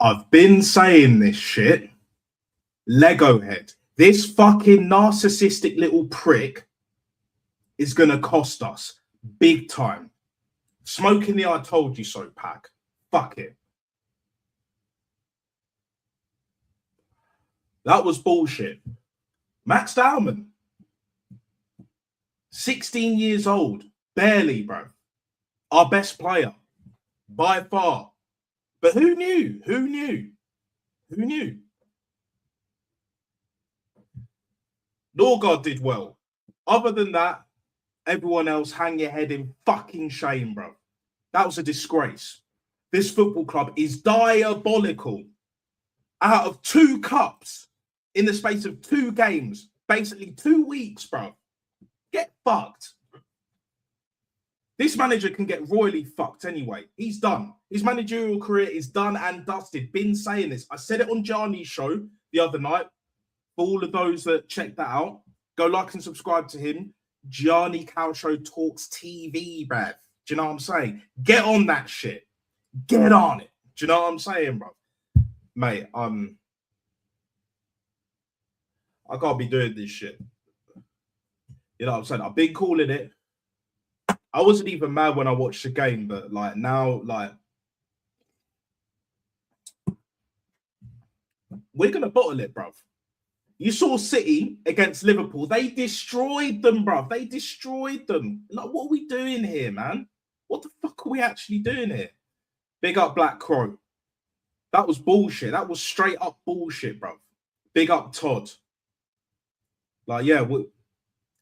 I've been saying this shit. Lego head. This fucking narcissistic little prick is going to cost us big time. Smoking the I told you so pack. Fuck it. That was bullshit. Max Dowman. 16 years old. Barely, bro. Our best player. By far. But who knew? Who knew? Who knew? Norgard did well. Other than that, everyone else hang your head in fucking shame, bro. That was a disgrace. This football club is diabolical. Out of 2 cups in the space of 2 games, basically 2 weeks, bro. Get fucked. This manager can get royally fucked anyway. He's done. His managerial career is done and dusted. Been saying this. I said it on Gianni's show the other night. For all of those that checked that out, go like and subscribe to him. Gianni Cow Show Talks TV, bruv. Do you know what I'm saying? Get on that shit. Get on it. Do you know what I'm saying, bro? Mate, I can't be doing this shit. You know what I'm saying? I've been calling it. I wasn't even mad when I watched the game, but like now, like we're gonna bottle it, bruv. You saw City against Liverpool. They destroyed them, bruv. They destroyed them. Like, what are we doing here, man? What the fuck are we actually doing here? Big up Black Crow. That was bullshit. That was straight up bullshit, bruv. Big up Todd. Like, yeah,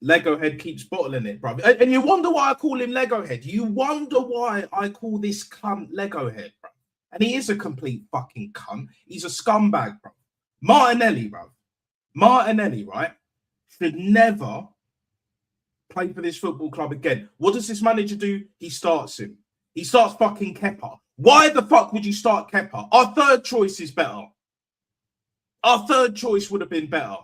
Lego Head keeps bottling it, bruv. And you wonder why I call him Lego Head. You wonder why I call this cunt Lego Head, bruv. And he is a complete fucking cunt. He's a scumbag, bruv. Martinelli, bruv. Martinelli, right, should never play for this football club again. What does this manager do? He starts him. He starts fucking Kepa. Why the fuck would you start Kepa? Our third choice is better. Our third choice would have been better.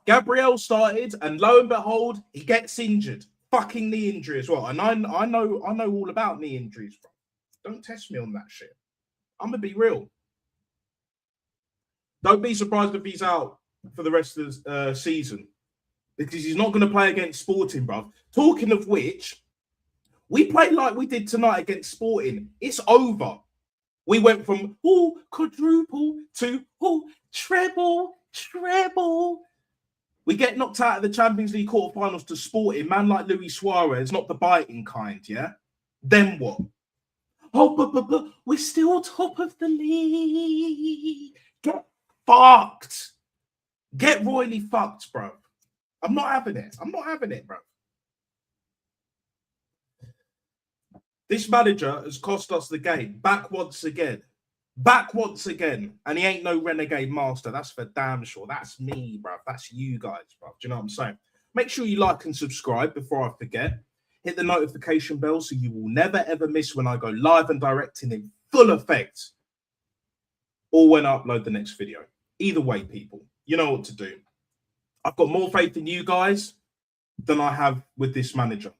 Gabriel started, and lo and behold, he gets injured. Fucking knee injury as well. And I know all about knee injuries, bro. Don't test me on that shit. I'm gonna be real. Don't be surprised if he's out for the rest of the season, because he's not going to play against Sporting, bruv. Talking of which, we played like we did tonight against Sporting. It's over. We went from quadruple to treble. We get knocked out of the Champions League quarterfinals to Sporting. Man like Luis Suarez, not the biting kind, yeah? Then what? But we're still top of the league. Get fucked. Get royally fucked, bro. I'm not having it. I'm not having it, bro. This manager has cost us the game. Back once again. Back once again, and he ain't no renegade master. That's for damn sure. That's me, bruv. That's you guys, bruv. Do you know what I'm saying? Make sure you like and subscribe before I forget. Hit the notification bell so you will never ever miss when I go live and directing in full effect, or when I upload the next video. Either way, people, you know what to do. I've got more faith in you guys than I have with this manager.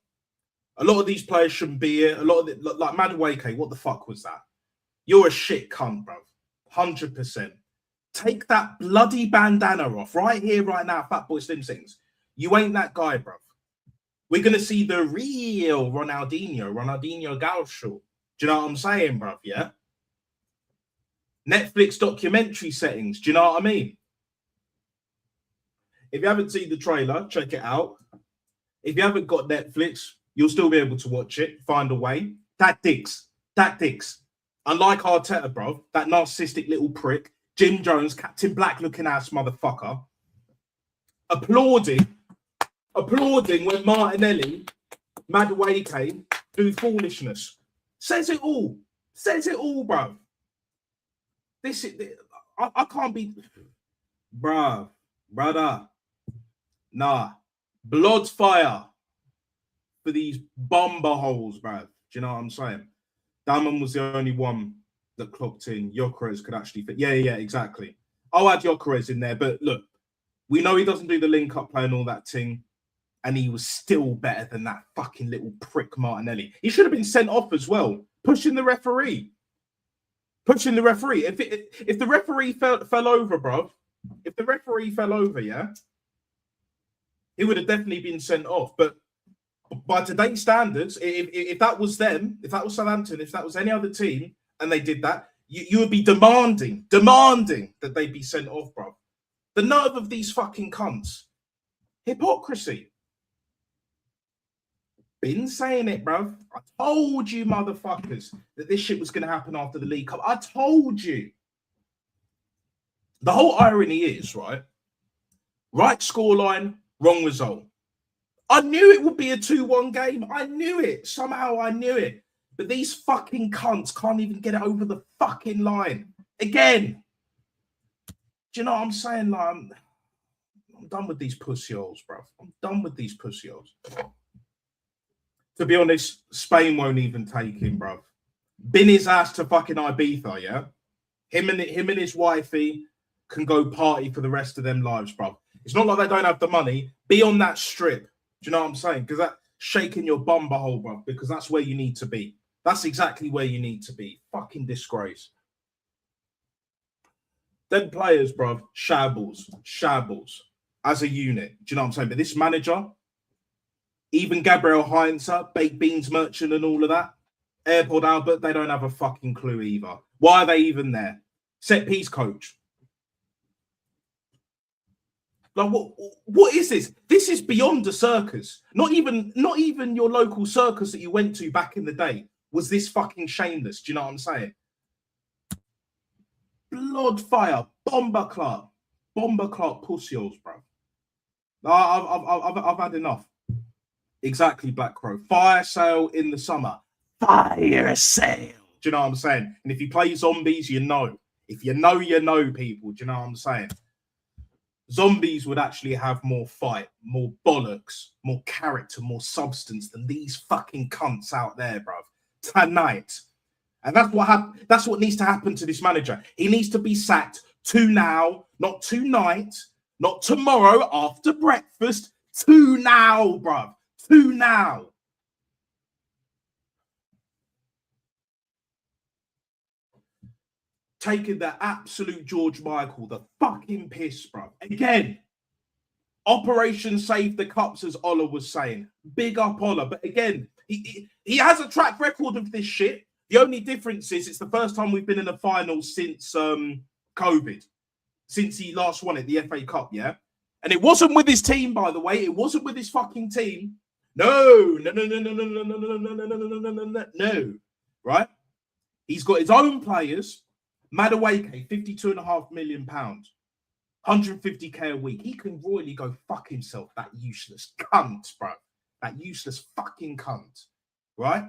A lot of these players shouldn't be here. A lot of it, like Madueke, what the fuck was that? You're a shit cunt, bro. 100%. Take that bloody bandana off right here, right now, Fatboy Slim Things. You ain't that guy, bro. We're going to see the real Ronaldinho Gaucho. Do you know what I'm saying, bro? Yeah? Netflix documentary settings. Do you know what I mean? If you haven't seen the trailer, check it out. If you haven't got Netflix, you'll still be able to watch it. Find a way. Tactics. Unlike Arteta, bro, that narcissistic little prick, Jim Jones, Captain Black looking ass motherfucker, applauding when Martinelli, Madueke do foolishness. Says it all, bro. I can't be, brother. Nah, blood fire for these bomber holes, bro. Do you know what I'm saying? Damon was the only one that clocked in. Gyökeres could actually fit. Yeah, exactly. I'll add Gyökeres in there, but look, we know he doesn't do the link-up play and all that thing, and he was still better than that fucking little prick Martinelli. He should have been sent off as well, pushing the referee. If the referee fell over, bro, yeah, he would have definitely been sent off. But by today's standards, if that was them, if that was Southampton, if that was any other team, and they did that, you would be demanding that they be sent off, bro. The nerve of these fucking cunts. Hypocrisy. Been saying it, bro. I told you, motherfuckers, that this shit was going to happen after the League Cup. I told you. The whole irony is, right scoreline, wrong result. I knew it would be a 2-1 game. I knew it. Somehow I knew it. But these fucking cunts can't even get it over the fucking line. Again. Do you know what I'm saying? Like, I'm done with these pussy-holes, bro. I'm done with these pussy-holes. To be honest, Spain won't even take him, bro. Bin his ass to fucking Ibiza, yeah? Him and his wifey can go party for the rest of them lives, bro. It's not like they don't have the money. Be on that strip. Do you know what I'm saying? Because that's shaking your bumper hole, bro. Because that's where you need to be. That's exactly where you need to be. Fucking disgrace. Them players, bro, shambles. As a unit. Do you know what I'm saying? But this manager, even Gabriel Heinze, baked beans merchant and all of that, Airport Albert, they don't have a fucking clue either. Why are they even there? Set piece coach. Like, what is this? This is beyond a circus. Not even your local circus that you went to back in the day was this fucking shameless. Do you know what I'm saying? Blood fire, bomber Clark pussy-holes, bro. I've had enough. Exactly, Black Crow. Fire sale in the summer. Fire sale. Do you know what I'm saying? And if you play zombies, you know. If you know, you know, people. Do you know what I'm saying? Zombies would actually have more fight, more bollocks, more character, more substance than these fucking cunts out there, bruv. Tonight. And that's what needs to happen to this manager. He needs to be sacked now, not tonight, not tomorrow after breakfast. Now, bruv. Now. Taking the absolute George Michael, the fucking piss, bro. Again, Operation Save the Cups, as Ola was saying. Big up Ola. But again, he has a track record of this shit. The only difference is it's the first time we've been in a final since COVID. Since he last won it, the FA Cup, yeah? And it wasn't with his team, by the way. It wasn't with his fucking team. No. Right? He's got his own players. Madueke, £52.5 million, 150k a week. He can royally go fuck himself, that useless cunt, bro. That useless fucking cunt, right?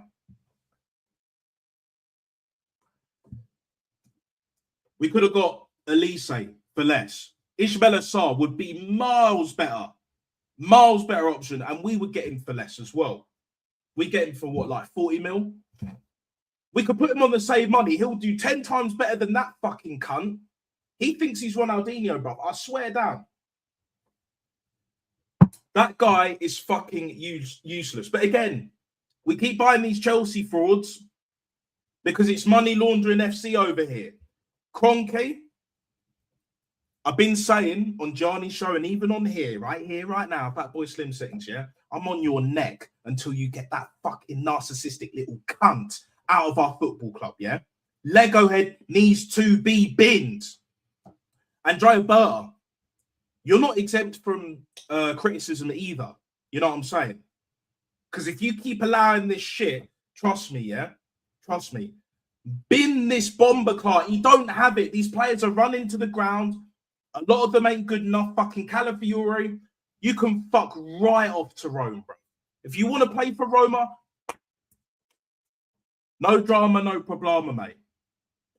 We could have got Elise for less. Ismail Assar would be miles better option, and we would get him for less as well. We get him for what, like 40 mil? We could put him on the same money. He'll do 10 times better than that fucking cunt. He thinks he's Ronaldinho, bro. I swear down. That guy is fucking useless. But again, we keep buying these Chelsea frauds because it's money laundering FC over here. Kroenke, I've been saying on Johnny's show and even on here, right now, Fat Boy Slim Settings, yeah? I'm on your neck until you get that fucking narcissistic little cunt out of our football club, yeah? Lego head needs to be binned. Andrea Berta, you're not exempt from criticism either. You know what I'm saying? Because if you keep allowing this shit, trust me, yeah? Trust me. Bin this bomber car. You don't have it. These players are running to the ground. A lot of them ain't good enough. Fucking Calafiore, you can fuck right off to Rome, bro. If you want to play for Roma, no drama, no problema, mate.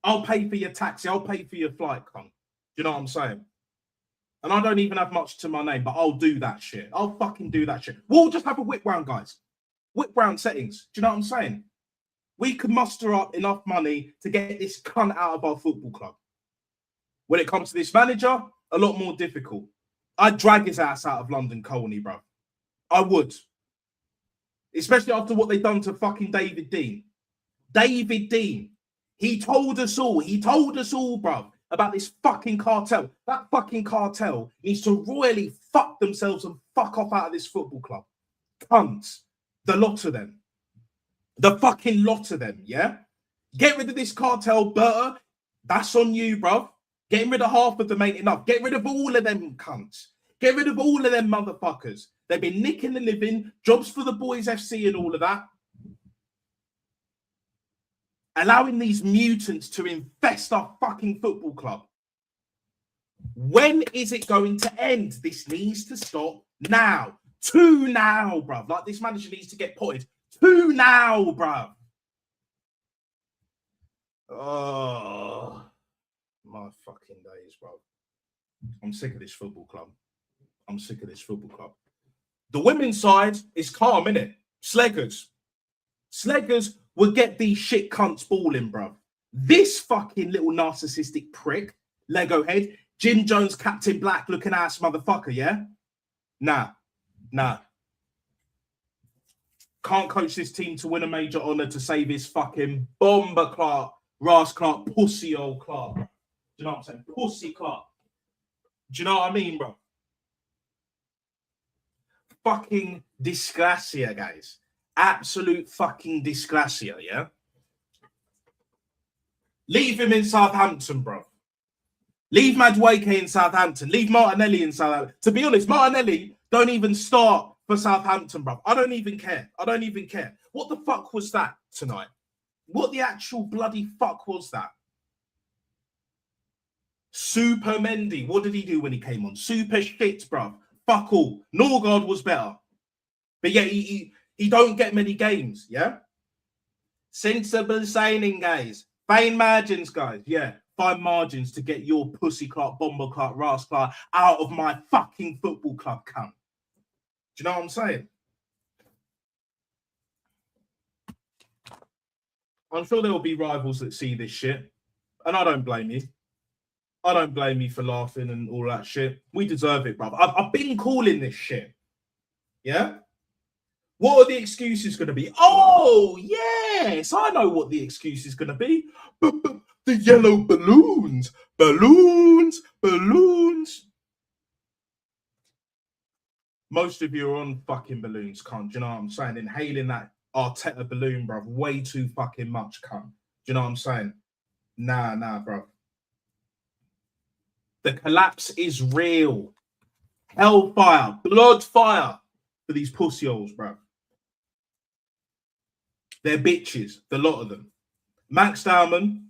I'll pay for your taxi. I'll pay for your flight, cunt. Do you know what I'm saying? And I don't even have much to my name, but I'll do that shit. I'll fucking do that shit. We'll just have a whip round, guys. Whip round settings. Do you know what I'm saying? We could muster up enough money to get this cunt out of our football club. When it comes to this manager, a lot more difficult. I'd drag his ass out of London Colney, bro. I would. Especially after what they've done to fucking David Dean. David Dean. He told us all, bro, about this fucking cartel. That fucking cartel needs to royally fuck themselves and fuck off out of this football club. Cunts. The lot of them. The fucking lot of them, yeah? Get rid of this cartel, Berta. That's on you, bro. Getting rid of half of them ain't enough. Get rid of all of them cunts. Get rid of all of them motherfuckers. They've been nicking the living, jobs for the boys FC and all of that. Allowing these mutants to infest our fucking football club. When is it going to end? This needs to stop now. To now, bruv. Like, this manager needs to get potted. To now, bruv. Oh, my fucking days, bruv. I'm sick of this football club. The women's side is calm, innit? Sleggers will get these shit cunts balling, bruv. This fucking little narcissistic prick, Lego head, Jim Jones, Captain Black looking ass motherfucker, yeah? Nah. Can't coach this team to win a major honour to save his fucking bomber Clark, Ras Clark, pussy old Clark, bro. Do you know what I'm saying? Pussy Clark. Do you know what I mean, bro? Fucking disgracia, guys. Absolute fucking disgracia, yeah? Leave him in Southampton, bro. Leave Madueke in Southampton. Leave Martinelli in Southampton. To be honest, Martinelli don't even start for Southampton, bro. I don't even care. What the fuck was that tonight? What the actual bloody fuck was that? Super Mendy. What did he do when he came on? Super shit, bro. Fuck all. Norgard was better. But yeah, he don't get many games, yeah? Sensible signing, guys. Fine margins, guys. Yeah, fine margins to get your pussy Clark, bomber Clark, Ras Clark out of my fucking football club, cunt. Do you know what I'm saying? I'm sure there will be rivals that see this shit. And I don't blame you. I don't blame you for laughing and all that shit. We deserve it, bruv. I've been calling this shit. Yeah? What are the excuses going to be? Oh, yes. I know what the excuse is going to be. The yellow balloons. Balloons. Most of you are on fucking balloons, cunt. Do you know what I'm saying? Inhaling that Arteta balloon, bruv. Way too fucking much, cunt. Do you know what I'm saying? Nah, bruv. The collapse is real. Hellfire. Blood fire for these pussyholes, bruv. They're bitches. The lot of them. Max Dowman.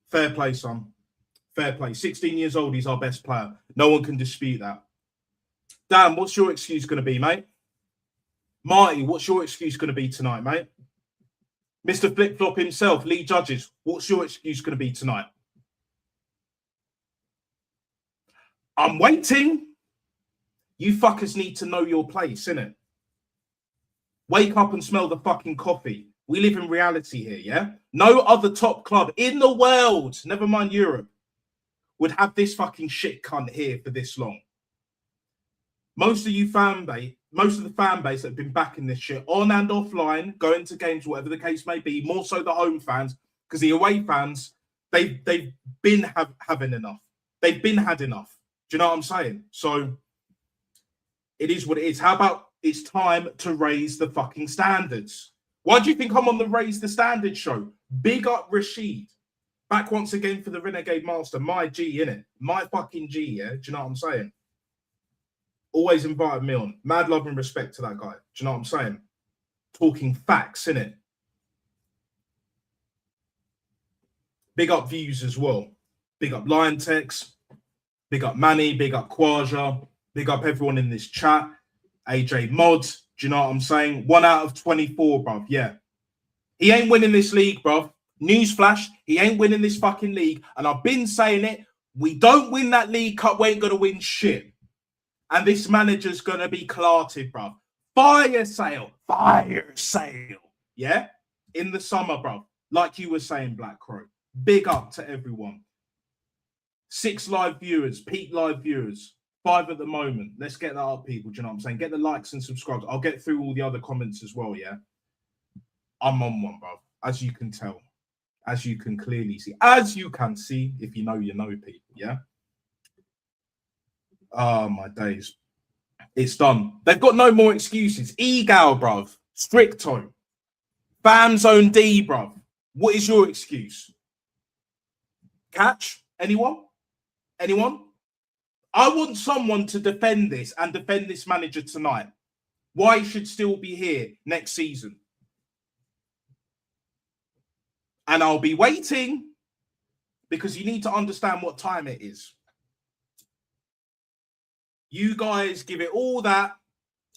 Fair play, son. Fair play. 16 years old, he's our best player. No one can dispute that. Dan, what's your excuse going to be, mate? Marty, what's your excuse going to be tonight, mate? Mr. Flip Flop himself, Lee Judges, what's your excuse going to be tonight? I'm waiting. You fuckers need to know your place, innit? Wake up and smell the fucking coffee. We live in reality here, yeah? No other top club in the world, never mind Europe, would have this fucking shit cunt here for this long. Most of the fan base that have been backing this shit on and offline, going to games, whatever the case may be, more so the home fans, because the away fans, they've been having enough. They've been had enough. Do you know what I'm saying? So it is what it is. How about it's time to raise the fucking standards? Why do you think I'm on the Raise the Standards show? Big up Rashid. Back once again for the Renegade Master. My G, innit? My fucking G, yeah? Do you know what I'm saying? Always invited me on. Mad love and respect to that guy. Do you know what I'm saying? Talking facts, innit? Big up Views as well. Big up Lion Tex. Big up Manny. Big up Quaja. Big up everyone in this chat. AJ Mod. Do you know what I'm saying? 1 out of 24, bruv. Yeah. He ain't winning this league, bruv. Newsflash, he ain't winning this fucking league. And I've been saying it. We don't win that League Cup, we ain't going to win shit. And this manager's going to be clarted, bruv. Fire sale. Fire sale. Yeah? In the summer, bruv. Like you were saying, Black Crow. Big up to everyone. 6 live viewers, peak live viewers. 5 at the moment. Let's get that up, people. Do you know what I'm saying? Get the likes and subscribes. I'll get through all the other comments as well, yeah? I'm on one, bruv. As you can tell. As you can clearly see. As you can see, if you know, people, yeah? Oh, my days. It's done. They've got no more excuses. Egal, bruv. Stricto. Fam Zone D, bruv. What is your excuse? Catch? Anyone? Anyone? I want someone to defend this and defend this manager tonight. Why he should still be here next season. And I'll be waiting because you need to understand what time it is. You guys give it all that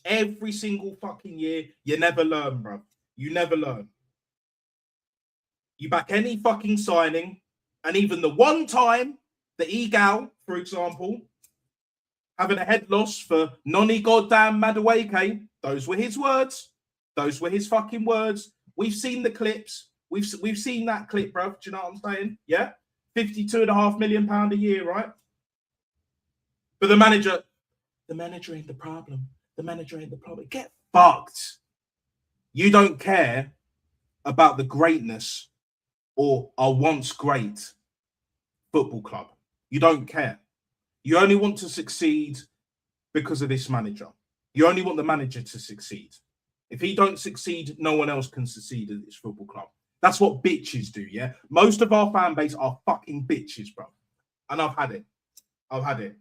every single fucking year. You never learn, bro. You never learn. You back any fucking signing, and even the one time, the Egal, for example, having a head loss for Noni goddamn Madueke, those were his words. Those were his fucking words. We've seen the clips. We've seen that clip, bro. Do you know what I'm saying? Yeah? £52.5 million a year, right? But the manager ain't the problem. The manager ain't the problem. Get fucked. You don't care about the greatness or a once great football club. You don't care. You only want to succeed because of this manager. You only want the manager to succeed. If he don't succeed, no one else can succeed at this football club. That's what bitches do, yeah? Most of our fan base are fucking bitches, bro. And I've had it. I've had it.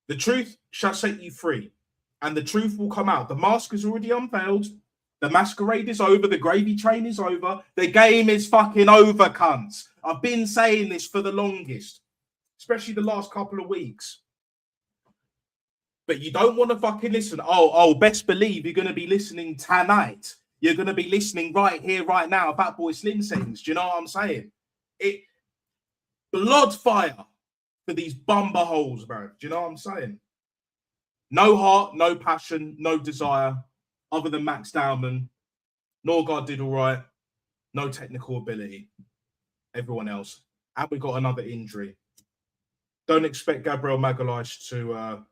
The truth shall set you free. And the truth will come out. The mask is already unveiled. The masquerade is over. The gravy train is over. The game is fucking over, cunts. I've been saying this for the longest. Especially the last couple of weeks. But you don't want to fucking listen. Oh, best believe you're going to be listening tonight. You're going to be listening right here, right now about Boy Slim Settings. Do you know what I'm saying? It blood fire for these bumper holes, bro. Do you know what I'm saying? No heart, no passion, no desire, other than Max Dowman. Norgard did all right. No technical ability. Everyone else. And we got another injury. Don't expect Gabriel Magalhaes to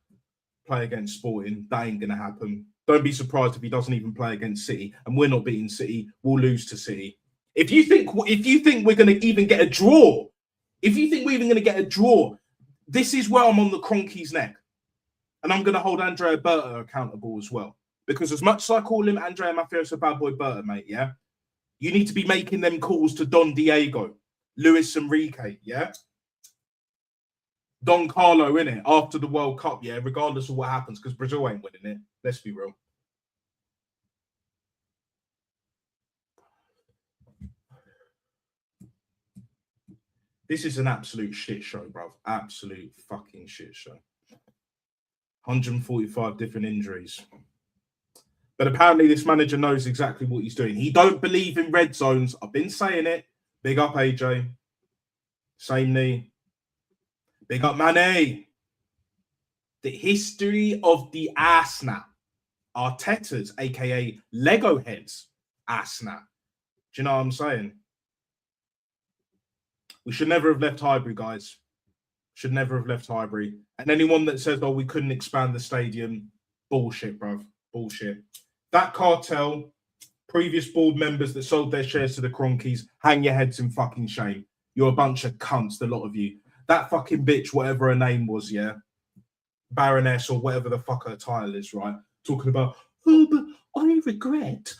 play against Sporting. That ain't going to happen. Don't be surprised if he doesn't even play against City. And we're not beating City. We'll lose to City. If you think we're going to even get a draw, this is where I'm on the Cronky's neck. And I'm going to hold Andrea Berta accountable as well. Because as much as I call him Andrea Mafioso Bad Boy Berta, mate, yeah? You need to be making them calls to Don Diego, Luis Enrique, yeah? Don Carlo, innit? After the World Cup, yeah? Regardless of what happens, because Brazil ain't winning it. Let's be real. This is an absolute shit show, bruv. Absolute fucking shit show. 145 different injuries. But apparently this manager knows exactly what he's doing. He don't believe in red zones. I've been saying it. Big up AJ. Same knee. Big up Mane. The history of the ass snap. Arteta's, aka Lego heads, ass snap. Do you know what I'm saying? We should never have left Highbury, guys. Should never have left Highbury. And anyone that says, oh, we couldn't expand the stadium, bullshit, bruv. Bullshit. That cartel, previous board members that sold their shares to the Cronkies, hang your heads in fucking shame. You're a bunch of cunts, the lot of you. That fucking bitch, whatever her name was, yeah? Baroness or whatever the fuck her title is, right? Talking about, oh, but I regret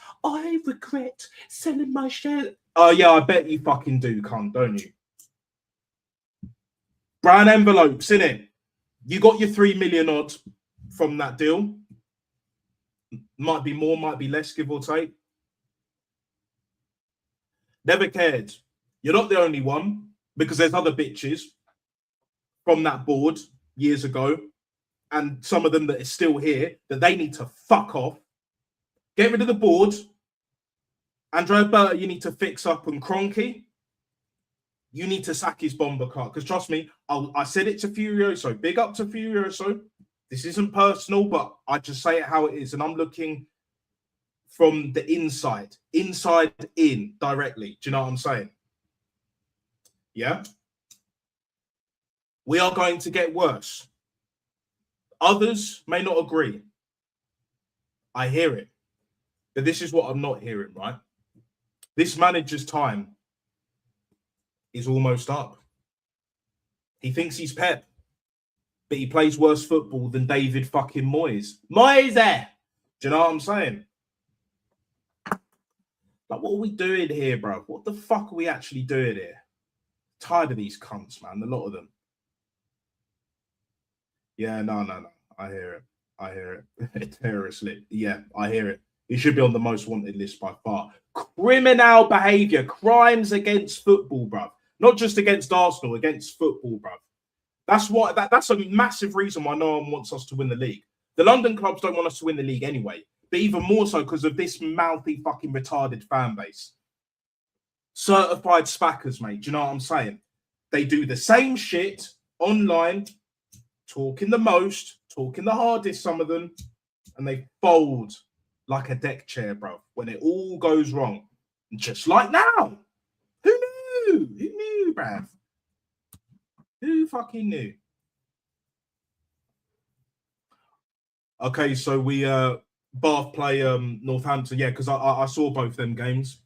selling my share. Oh, yeah, I bet you fucking do, cunt, don't you? Brown envelopes, innit? You got your 3 million odd from that deal. Might be more, might be less, give or take. Never cared. You're not the only one, because there's other bitches from that board years ago, and some of them that are still here, that they need to fuck off. Get rid of the board. Andrea Berta, you need to fix up, and Kroenke, you need to sack his bomber car. Because trust me, I said it to Furioso. Big up to Furioso. This isn't personal, but I just say it how it is. And I'm looking from the inside in directly. Do you know what I'm saying? Yeah? We are going to get worse. Others may not agree. I hear it. But this is what I'm not hearing, right? This manager's time is almost up. He thinks he's Pep, but he plays worse football than David fucking Moyes. Moyes there! Do you know what I'm saying? Like, what are we doing here, bro? What the fuck are we actually doing here? Tired of these cunts, man. A lot of them. Yeah, no. I hear it. Terrorist lit. Yeah, I hear it. He should be on the most wanted list by far. Criminal behaviour, crimes against football, bruv. Not just against Arsenal, against football, bruv. That's a massive reason why no one wants us to win the league. The London clubs don't want us to win the league anyway, but even more so because of this mouthy fucking retarded fan base. Certified spackers, mate. Do you know what I'm saying? They do the same shit online, talking the most, talking the hardest, some of them, and they fold like a deck chair, bro, when it all goes wrong. Just like now. Who knew? Who knew, bruv? Who fucking knew? Okay, so we Bath play Northampton. Yeah, because I saw both them games.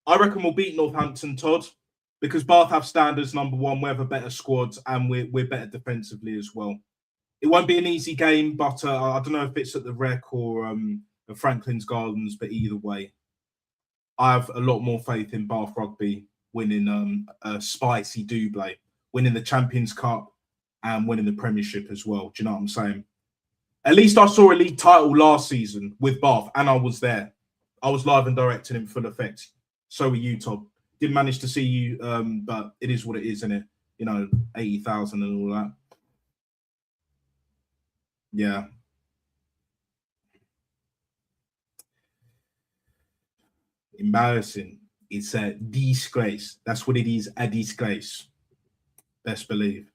I reckon we'll beat Northampton, Todd, because Bath have standards, number one. We have a better squad, and we're better defensively as well. It won't be an easy game, but I don't know if it's at the Rec or the Franklin's Gardens, but either way, I have a lot more faith in Bath Rugby winning a spicy double, winning the Champions Cup and winning the Premiership as well. Do you know what I'm saying? At least I saw a league title last season with Bath, and I was there. I was live and direct and in full effect. So were you, Todd. Didn't manage to see you, but it is what it is, isn't it? You know, 80,000 and all that. Yeah. Embarrassing. It's a disgrace. That's what it is, a disgrace. Best believe.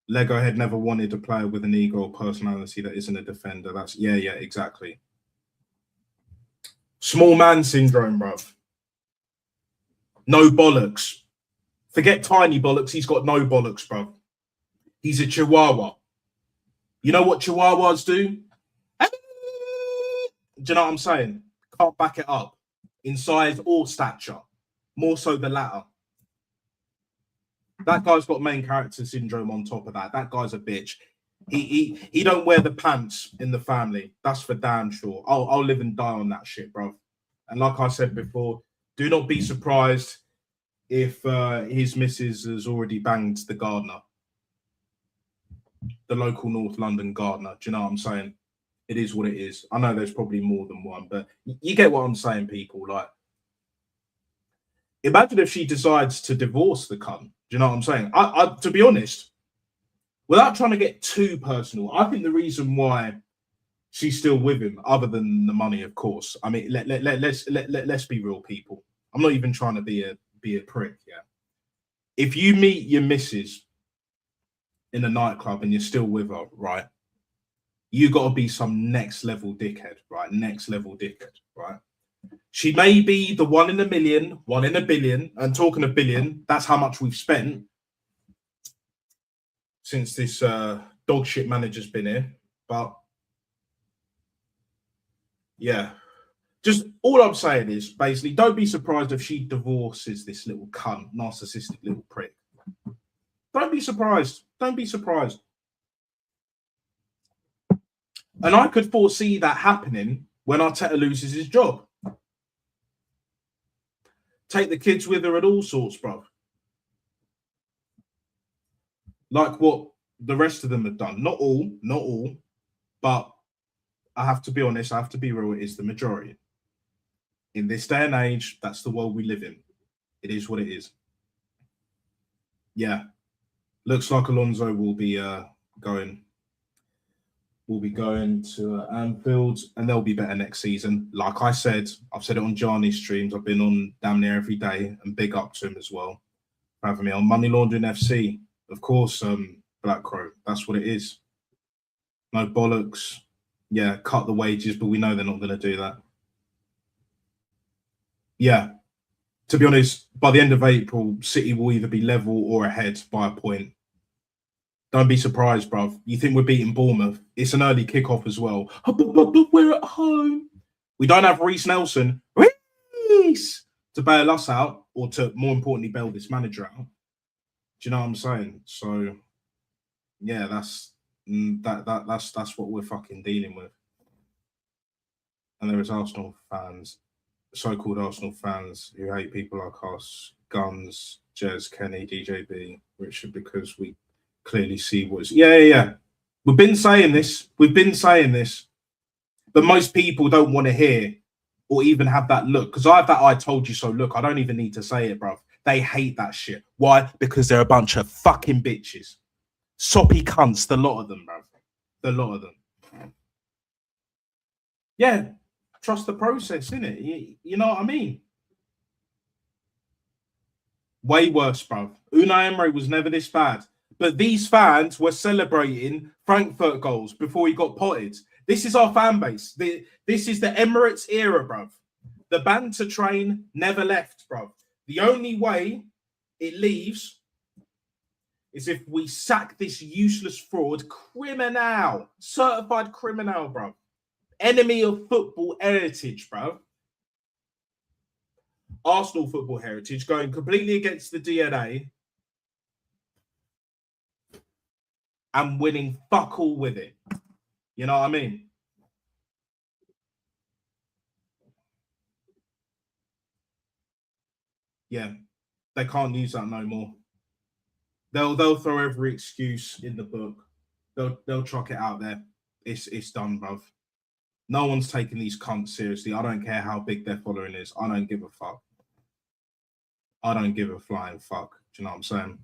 Lego Head never wanted a player with an ego or personality that isn't a defender. That's, yeah, exactly. Small man syndrome, bruv. No bollocks. Forget tiny bollocks. He's got no bollocks, bruv. He's a chihuahua. You know what chihuahuas do? Do you know what I'm saying? Can't back it up in size or stature. More so the latter. That guy's got main character syndrome on top of that. That guy's a bitch. He don't wear the pants in the family. That's for damn sure. I'll live and die on that shit, bro. And like I said before, do not be surprised if his missus has already banged the gardener. The local North London gardener. Do you know what I'm saying? It is what it is. I know there's probably more than one, but you get what I'm saying, people. Like, imagine if she decides to divorce the cunt. Do you know what I'm saying? I to be honest, without trying to get too personal, I think the reason why she's still with him, other than the money, of course. I mean, let's be real, people. I'm not even trying to be a prick. Yeah, if you meet your missus in a nightclub and you're still with her, right? You got to be some next level dickhead, right? Next level dickhead, right? She may be the 1 in a million, 1 in a billion, and talking of billion, that's how much we've spent since this dog shit manager's been here. But yeah, just all I'm saying is basically don't be surprised if she divorces this little cunt, narcissistic little prick. Don't be surprised. Don't be surprised. And I could foresee that happening when Arteta loses his job. Take the kids with her and all sorts, bro. Like what the rest of them have done. Not all, but I have to be honest, I have to be real, it is the majority. In this day and age, that's the world we live in. It is what it is. Yeah. Looks like Alonso will be going to Anfield, and they'll be better next season. Like I said, I've said it on Johnny's streams. I've been on damn near every day, and big up to him as well for having me on Money Laundering FC. Of course, Black Crow. That's what it is. No bollocks. Yeah, cut the wages, but we know they're not going to do that. Yeah. To be honest, by the end of April, City will either be level or ahead by a point. Don't be surprised, bruv. You think we're beating Bournemouth? It's an early kickoff as well. But we're at home. We don't have Reece Nelson to bail us out, or to, more importantly, bail this manager out. Do you know what I'm saying? So, yeah, that's what we're fucking dealing with. And there is Arsenal fans, so-called Arsenal fans, who hate people like us, Guns, Jez, Kenny, DJB, Richard, because we clearly see what's... Yeah. We've been saying this. But most people don't want to hear or even have that look. Because I have that I told you so look. I don't even need to say it, bruv. They hate that shit. Why? Because they're a bunch of fucking bitches. Soppy cunts, the lot of them, bruv. The lot of them. Yeah. Trust the process, innit? You know what I mean? Way worse, bruv. Unai Emery was never this bad. But these fans were celebrating Frankfurt goals before he got potted. This is our fan base. This is the Emirates era, bruv. The banter train never left, bruv. The only way it leaves is if we sack this useless fraud, criminal, certified criminal, bruv. Enemy of football heritage, bruv. Arsenal football heritage, going completely against the DNA and winning fuck all with it. You know what I mean? Yeah, they can't use that no more. They'll throw every excuse in the book. They'll chuck it out there. It's done, bruv. No one's taking these cunts seriously. I don't care how big their following is. I don't give a fuck. I don't give a flying fuck. Do you know what I'm saying?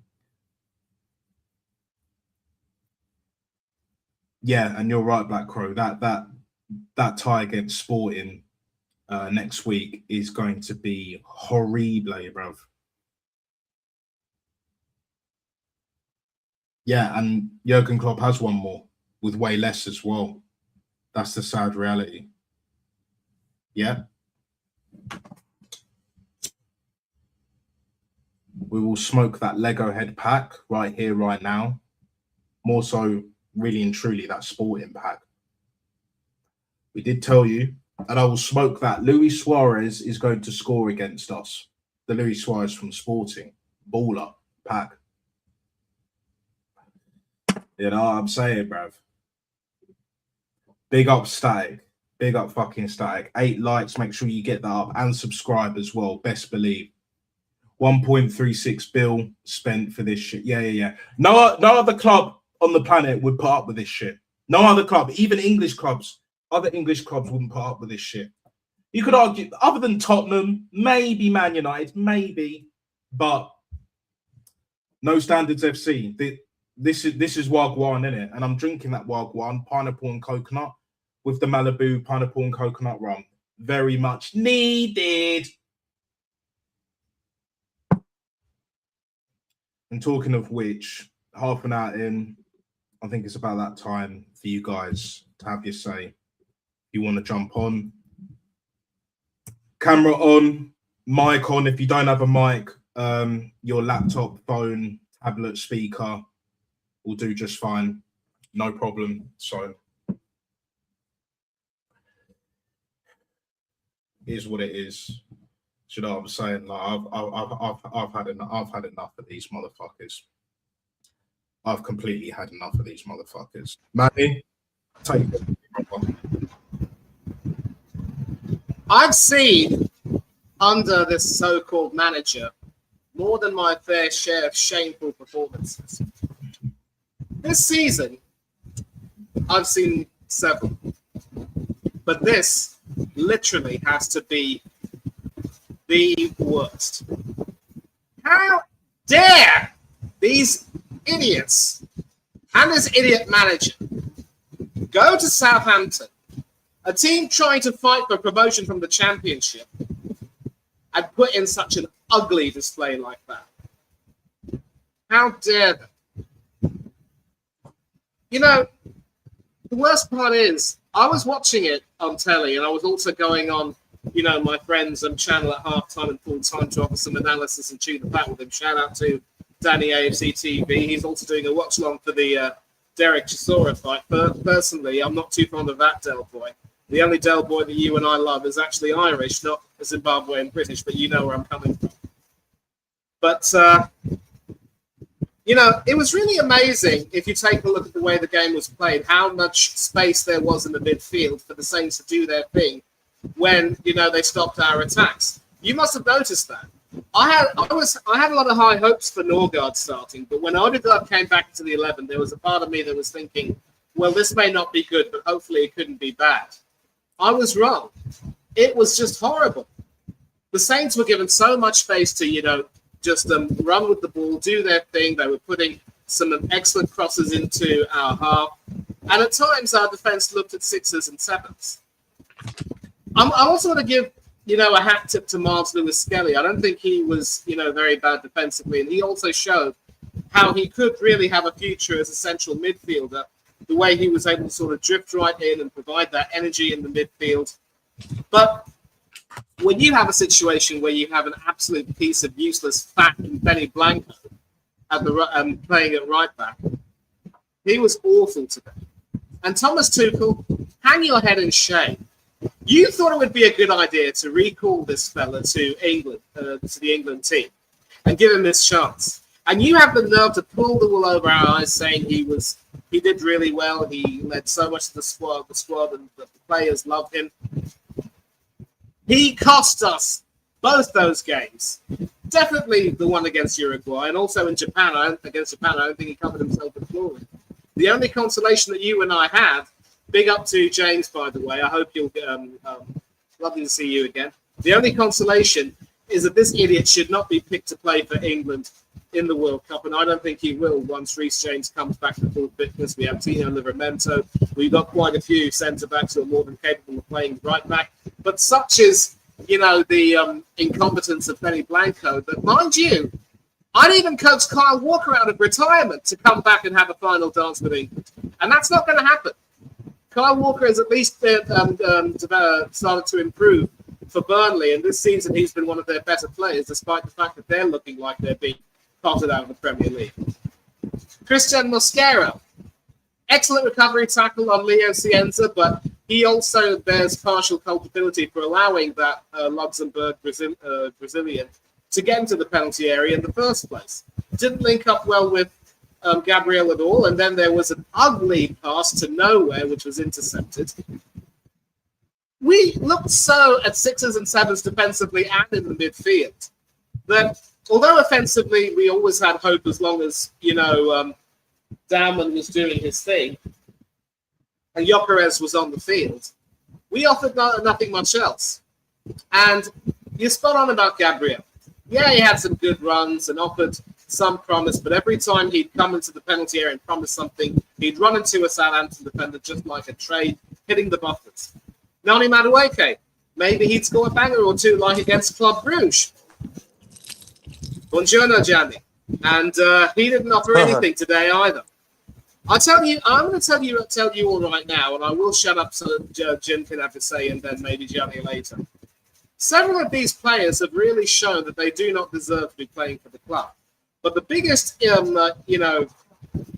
Yeah, and you're right, Black Crow. That tie against Sporting next week is going to be horrible, bruv. Yeah, and Jurgen Klopp has one more with way less as well. That's the sad reality. Yeah. We will smoke that Lego head pack right here, right now. More so, really and truly, that Sporting pack. We did tell you, and I will smoke that. Luis Suarez is going to score against us. The Luis Suarez from Sporting. Baller pack. You know what I'm saying, bruv? Big up Static. Big up fucking Static. 8 likes. Make sure you get that up. And subscribe as well. Best believe. 1.36 bill spent for this shit. Yeah. No other club on the planet would put up with this shit. No other club. Even English clubs. Other English clubs wouldn't put up with this shit. You could argue, other than Tottenham, maybe Man United, maybe. But no Standards FC. This is Wagwan, innit? And I'm drinking that Wagwan, pineapple and coconut. with the Malibu pineapple and coconut rum. Very much needed. And talking of which, half an hour in, I think it's about that time for you guys to have your say. If you want to jump on, camera on, mic on. If you don't have a mic, your laptop, phone, tablet, speaker will do just fine. No problem. So it is what it is. You know what I'm saying? Like I've had enough of these motherfuckers. I've completely had enough of these motherfuckers. Manny, take it. I've seen under this so-called manager more than my fair share of shameful performances. This season, I've seen several, but this literally has to be the worst. How dare these idiots and this idiot manager go to Southampton, a team trying to fight for promotion from the Championship, and put in such an ugly display like that? How dare them? You know, the worst part is, I was watching it on telly, and I was also going on, you know, my friend's channel at halftime and full time to offer some analysis and chew the fat with him. Shout out to Danny AFC TV. He's also doing a watch along for the Derek Chisora fight. But personally, I'm not too fond of that Del Boy. The only Del Boy that you and I love is actually Irish, not Zimbabwean British, but you know where I'm coming from. But, you know, it was really amazing, if you take a look at the way the game was played, how much space there was in the midfield for the Saints to do their thing when, you know, they stopped our attacks. You must have noticed that. I had a lot of high hopes for Norgard starting, but when Odegaard came back to the 11, there was a part of me that was thinking, well, this may not be good, but hopefully it couldn't be bad. I was wrong. It was just horrible. The Saints were given so much space to, you know, just run with the ball, do their thing. They were putting some excellent crosses into our half. And at times, our defense looked at 6s and 7s. I also want to give, you know, a hat tip to Miles Lewis-Skelly. I don't think he was, you know, very bad defensively. And he also showed how he could really have a future as a central midfielder, the way he was able to sort of drift right in and provide that energy in the midfield. But when you have a situation where you have an absolute piece of useless fat Benny Blanco at the playing at right back, he was awful today. And Thomas Tuchel, hang your head in shame. You thought it would be a good idea to recall this fella to England, to the England team, and give him this chance. And you have the nerve to pull the wool over our eyes, saying he did really well. He led so much of the squad, and the players loved him. He cost us both those games. Definitely the one against Uruguay, and also in Japan. Against Japan, I don't think he covered himself with glory. The only consolation that you and I had, big up to James, by the way. I hope you'll lovely to see you again. The only consolation is that this idiot should not be picked to play for England in the World Cup, and I don't think he will once Reece James comes back to full fitness. We have Tino Livramento. We've got quite a few centre-backs who are more than capable of playing right back. But such is, you know, the incompetence of Benny Blanco, that, mind you, I'd even coax Kyle Walker out of retirement to come back and have a final dance with England. And that's not going to happen. Kyle Walker has at least started to improve for Burnley, and this season he's been one of their better players, despite the fact that they're looking like they're being potted out of the Premier League. Christian Mosquera, excellent recovery tackle on Leo Cienza, but he also bears partial culpability for allowing that Luxembourg Brazilian to get into the penalty area in the first place. Didn't link up well with Gabriel at all, and then there was an ugly pass to nowhere, which was intercepted. We looked so at 6s and 7s defensively and in the midfield that although offensively we always had hope as long as, you know, Dalman was doing his thing and Gyökeres was on the field, we offered nothing much else. And you're spot on about Gabriel. Yeah, he had some good runs and offered some promise, but every time he'd come into the penalty area and promise something, he'd run into a Southampton defender just like a hitting the buffers. Nani Madueke, maybe he'd score a banger or two like against Club Bruges. Buongiorno, Gianni. And he didn't offer anything today either. I'm going to tell you all right now, and I will shut up so that Jim can have to say, and then maybe Gianni later. Several of these players have really shown that they do not deserve to be playing for the club. But the biggest,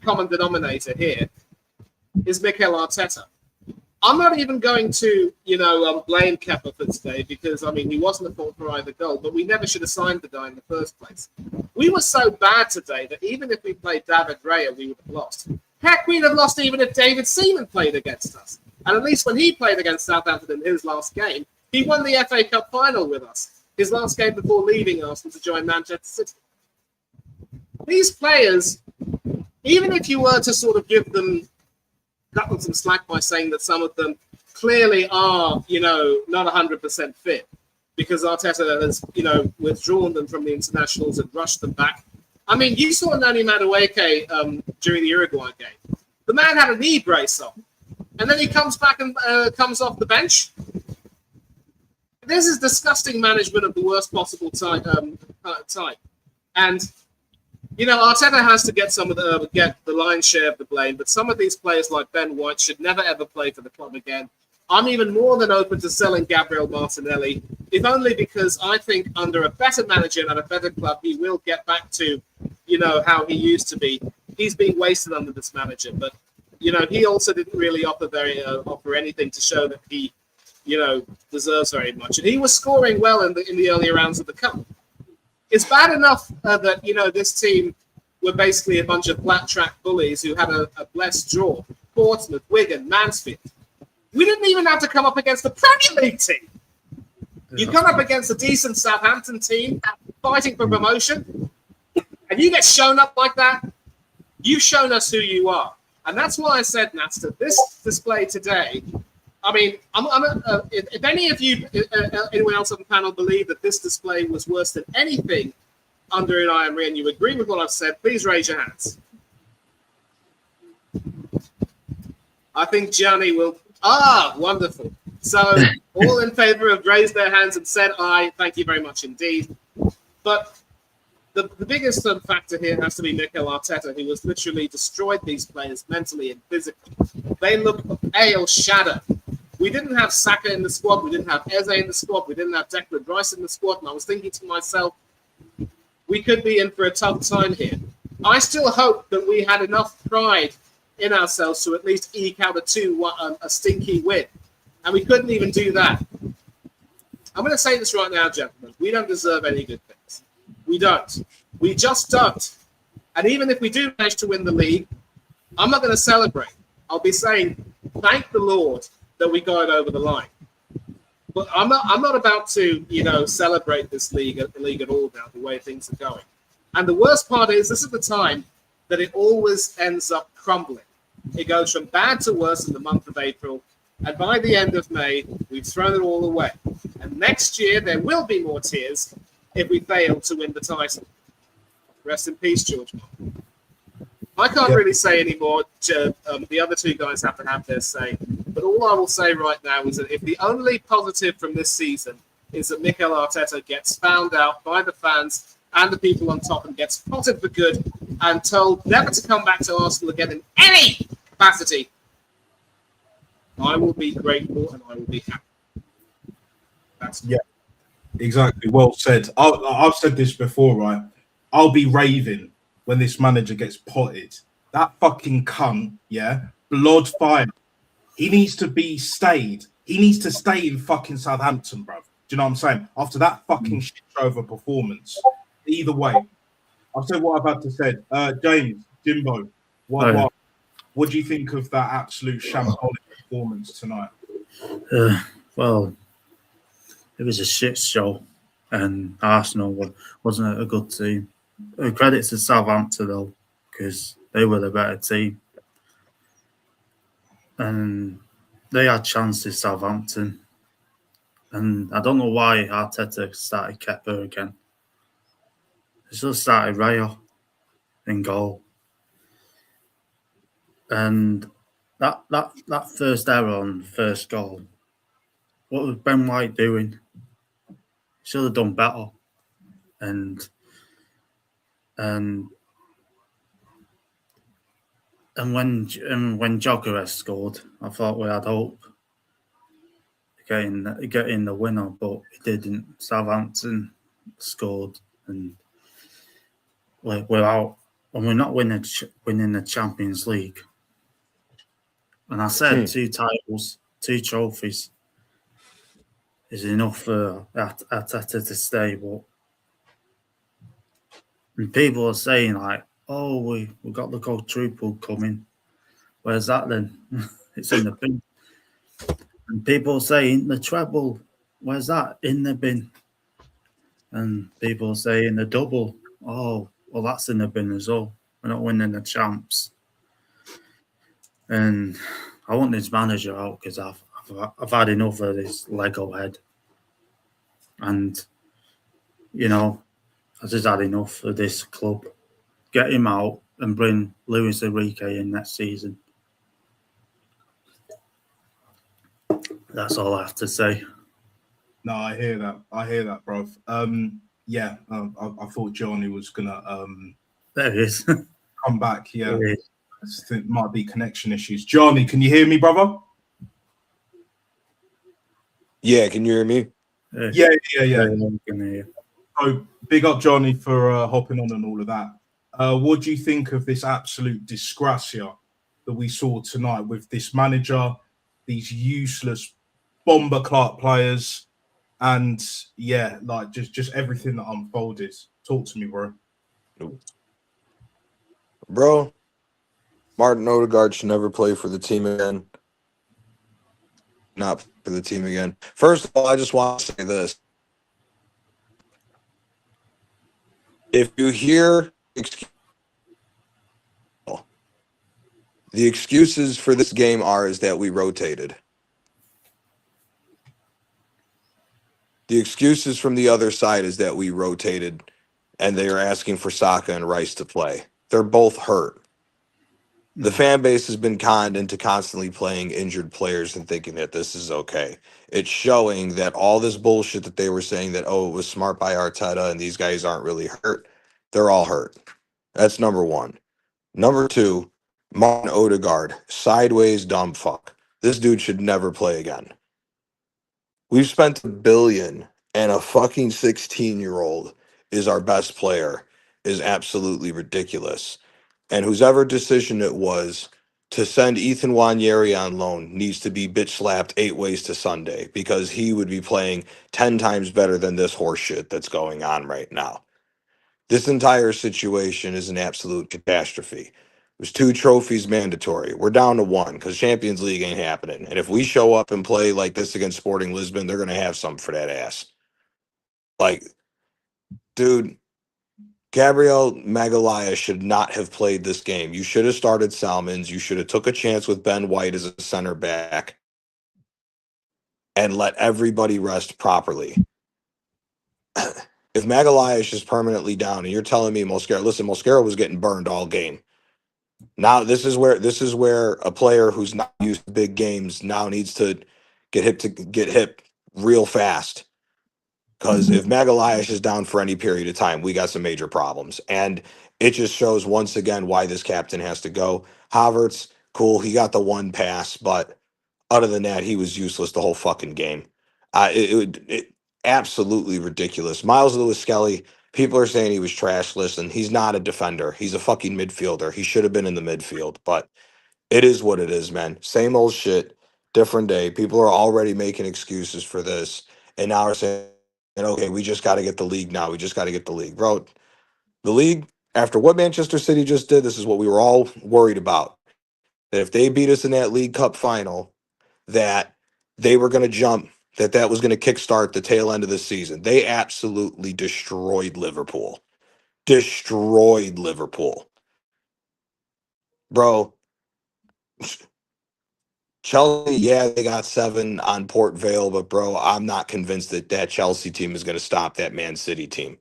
common denominator here is Mikel Arteta. I'm not even going to, blame Kepa for today because, he wasn't at fault for either goal, but we never should have signed the guy in the first place. We were so bad today that even if we played David Raya, we would have lost. Heck, we'd have lost even if David Seaman played against us. And at least when he played against Southampton in his last game, he won the FA Cup final with us. His last game before leaving Arsenal to join Manchester City. These players, even if you were to sort of cut them some slack by saying that some of them clearly are, not 100% fit because Arteta has, withdrawn them from the internationals and rushed them back. You saw Nani Madueke during the Uruguay game. The man had a knee brace on, and then he comes back and comes off the bench. This is disgusting management of the worst possible type. And Arteta has to get the lion's share of the blame, but some of these players like Ben White should never ever play for the club again. I'm even more than open to selling Gabriel Martinelli, if only because I think under a better manager and a better club, he will get back to, how he used to be. He's being wasted under this manager, but he also didn't really offer anything to show that he, deserves very much. And he was scoring well in the earlier rounds of the cup. It's bad enough that, this team were basically a bunch of flat track bullies who had a blessed draw. Portsmouth, Wigan, Mansfield. We didn't even have to come up against the Premier League team. You come up against a decent Southampton team fighting for promotion, and you get shown up like that. You've shown us who you are. And that's why I said, Nats, that this display today, if any of you, anyone else on the panel, believe that this display was worse than anything under Unai Emery, and you agree with what I've said, please raise your hands. I think Gianni will. Wonderful. So all in favor have raised their hands and said aye. Thank you very much indeed. But the biggest factor here has to be Mikel Arteta, who has literally destroyed these players mentally and physically. They look pale shadow. We didn't have Saka in the squad. We didn't have Eze in the squad. We didn't have Declan Rice in the squad. And I was thinking to myself, we could be in for a tough time here. I still hope that we had enough pride in ourselves to at least eke out a stinky win. And we couldn't even do that. I'm going to say this right now, gentlemen. We don't deserve any good things. We don't. We just don't. And even if we do manage to win the league, I'm not going to celebrate. I'll be saying, thank the Lord that we got it over the line. But I'm not about to, celebrate this league at all now, the way things are going. And the worst part is, this is the time that it always ends up crumbling. It goes from bad to worse in the month of April. And by the end of May, we've thrown it all away. And next year, there will be more tears if we fail to win the title. Rest in peace, George. I can't really say anymore. The other two guys have to have their say. But all I will say right now is that if the only positive from this season is that Mikel Arteta gets found out by the fans and the people on top and gets potted for good and told never to come back to Arsenal again in any capacity, I will be grateful and I will be happy. Exactly. Well said. I've said this before, right? I'll be raving when this manager gets potted. That fucking cunt, blood fire. He needs to be stayed. He needs to stay in fucking Southampton, bruv. Do you know what I'm saying? After that fucking shit show of a performance. Either way. I've said what I've had to say. James, Jimbo, what do you think of that absolute shambolic performance tonight? Well, it was a shit show, and Arsenal wasn't a good team. Credit to Southampton, though, because they were the better team. And they had chances, Southampton. And I don't know why Arteta started Kepa again. He just started Raya in goal. And that first error on first goal. What was Ben White doing? Should have done better. And when Gyökeres scored, I thought we had hope getting the winner, but it didn't. Southampton scored, and we're out, and we're not winning the Champions League. And I said 2 titles, 2 trophies is enough for Arteta to stay, but and people are saying like, "Oh, we got the quadruple coming." Where's that then? It's in the bin. And people are saying the treble. Where's that? In the bin. And people are saying the double. Oh, well, that's in the bin as well. We're not winning the champs. And I want this manager out because I've had enough of this Lego head. And, you know, I just had enough of this club. Get him out and bring Luis Enrique in next season. That's all I have to say. No, I hear that, bro. I thought Johnny was gonna There he is. come back. Yeah, I just think it might be connection issues. Johnny, can you hear me, brother? Yeah, can you hear me? Yeah. Can hear you. So big up Johnny for hopping on and all of that. What do you think of this absolute disgracia that we saw tonight with this manager, these useless bomber Clark players, and like just everything that unfolded? Talk to me, bro. Bro, Martin Odegaard should never play for the team again. Not for the team again. First of all, I just want to say this. If you hear the excuses for this game is that we rotated. The excuses from the other side is that we rotated and they are asking for Saka and Rice to play. They're both hurt. The fan base has been conned into constantly playing injured players and thinking that this is okay. It's showing that all this bullshit that they were saying that, oh, it was smart by Arteta and these guys aren't really hurt. They're all hurt. That's number one. Number two, Martin Odegaard, sideways dumb fuck. This dude should never play again. We've spent $1 billion and a fucking 16-year-old is our best player is absolutely ridiculous. And whosever decision it was to send Ethan Wanyeri on loan needs to be bitch slapped 8 ways to Sunday because he would be playing 10 times better than this horseshit that's going on right now. This entire situation is an absolute catastrophe. It was 2 trophies mandatory. We're down to 1 because Champions League ain't happening. And if we show up and play like this against Sporting Lisbon, they're going to have something for that ass. Like, dude, Gabriel Magalhaes should not have played this game. You should have started Salmons. You should have took a chance with Ben White as a center back and let everybody rest properly. If Magalhaes is permanently down and you're telling me Mosquera was getting burned all game. Now this is where a player who's not used to big games now needs to get hit real fast. Because if Magalhaes is down for any period of time, we got some major problems. And it just shows once again why this captain has to go. Havertz, cool, he got the 1 pass, but other than that, he was useless the whole fucking game. It absolutely ridiculous. Miles Lewis-Skelly, people are saying he was trash. Listen, he's not a defender. He's a fucking midfielder. He should have been in the midfield, but it is what it is, man. Same old shit, different day. People are already making excuses for this, and now are saying, okay, we just got to get the league now. We just got to get the league. Bro, the league, after what Manchester City just did, this is what we were all worried about. That if they beat us in that League Cup final, that they were going to jump, that was going to kickstart the tail end of the season. They absolutely destroyed Liverpool. Destroyed Liverpool. Bro, Chelsea, yeah, they got 7 on Port Vale, but bro, I'm not convinced that Chelsea team is going to stop that Man City team.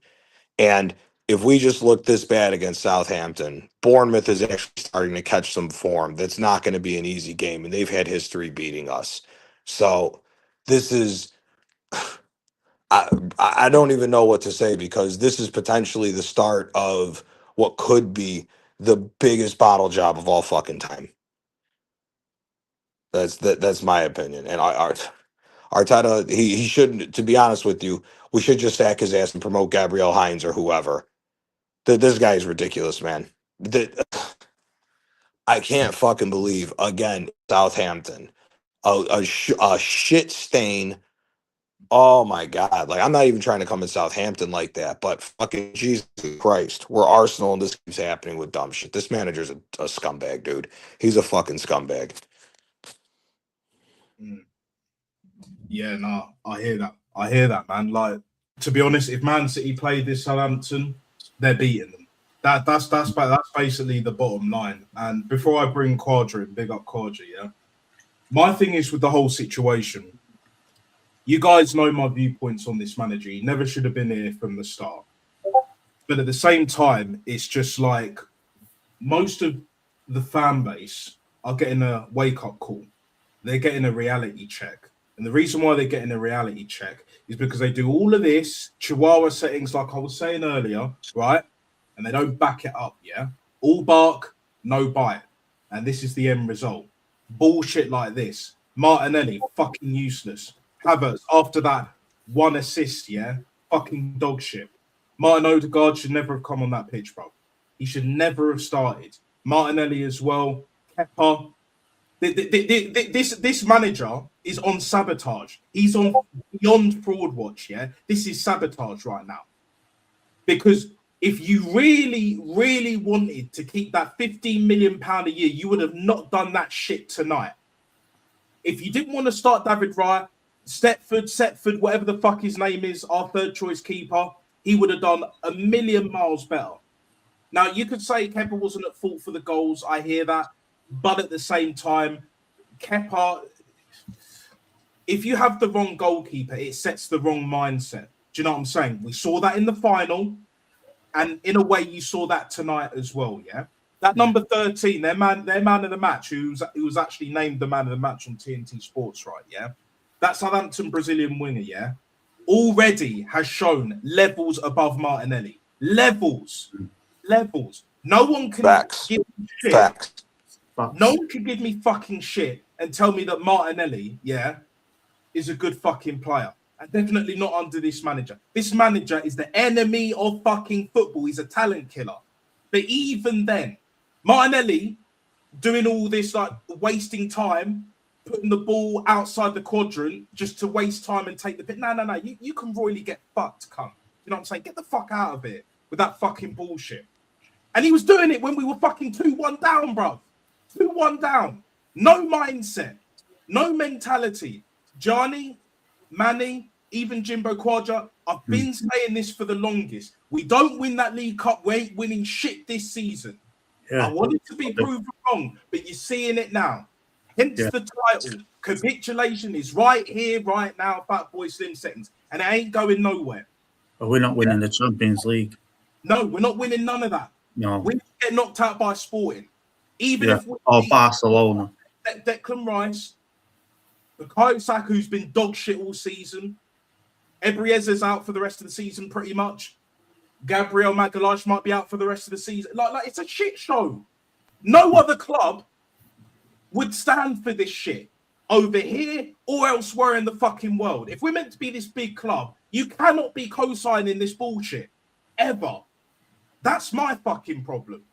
And if we just look this bad against Southampton, Bournemouth is actually starting to catch some form. That's not going to be an easy game, and they've had history beating us. So this is, I don't even know what to say, because this is potentially the start of what could be the biggest bottle job of all fucking time. That's my opinion. And Arteta, he shouldn't. To be honest with you, we should just sack his ass and promote Gabriel Hines or whoever. This guy is ridiculous, man. I can't fucking believe, again, Southampton, a shit stain. Oh my God. Like, I'm not even trying to come at Southampton like that, but fucking Jesus Christ, we're Arsenal and this keeps happening with dumb shit. This manager's a scumbag, dude. He's a fucking scumbag. Yeah, no, I hear that, man. Like, to be honest, if Man City played this Southampton, they're beating them. That's basically the bottom line. And before I bring Quadra in, big up Quadra, yeah. My thing is with the whole situation. You guys know my viewpoints on this manager. He never should have been here from the start. But at the same time, it's just like most of the fan base are getting a wake-up call. They're getting a reality check. And the reason why they're getting a reality check is because they do all of this chihuahua settings, like I was saying earlier, right? And they don't back it up, yeah? All bark, no bite. And this is the end result. Bullshit like this. Martinelli, fucking useless. Havertz, after that, 1 assist, yeah? Fucking dog shit. Martin Odegaard should never have come on that pitch, bro. He should never have started. Martinelli as well. Kepa. This manager is on sabotage. He's on beyond fraud watch, yeah? This is sabotage right now. Because if you really, really wanted to keep that £15 million a year, you would have not done that shit tonight. If you didn't want to start David Raya, Setford, whatever the fuck his name is, our third choice keeper, he would have done a million miles better. Now, you could say Kepa wasn't at fault for the goals. I hear that. But at the same time, Kepa, if you have the wrong goalkeeper, it sets the wrong mindset. Do you know what I'm saying? We saw that in the final. And in a way, you saw that tonight as well, yeah? That number 13, their man of the match, who was actually named the man of the match on TNT Sports, right, yeah? That Southampton Brazilian winger, yeah, already has shown levels above Martinelli. Levels. No one can give me shit. Facts. No one can give me fucking shit and tell me that Martinelli, yeah, is a good fucking player. And definitely not under this manager. This manager is the enemy of fucking football. He's a talent killer. But even then, Martinelli doing all this, like, wasting time, putting the ball outside the quadrant just to waste time and take the bit. No. You can royally get fucked, cunt. You know what I'm saying? Get the fuck out of it with that fucking bullshit. And he was doing it when we were fucking 2-1 down, bro. 2-1 down. No mindset. No mentality. Gianni, Manny, even Jimbo Quadra, I've been saying this for the longest. We don't win that League Cup. We ain't winning shit this season. Yeah. I wanted to be proven wrong, but you're seeing it now. Hence the title. Capitulation is right here, right now, Fat Boy Slim Settings. And it ain't going nowhere. But we're not winning the Champions League. No, we're not winning none of that. No. We get knocked out by Sporting. Even if we're Barcelona. Declan Rice, Bukayo Saka, who's been dog shit all season. Ebrieza's out for the rest of the season, pretty much. Gabriel Magalhaes might be out for the rest of the season. Like it's a shit show. No other club would stand for this shit over here or elsewhere in the fucking world. If we're meant to be this big club, you cannot be co-signing this bullshit ever. That's my fucking problem.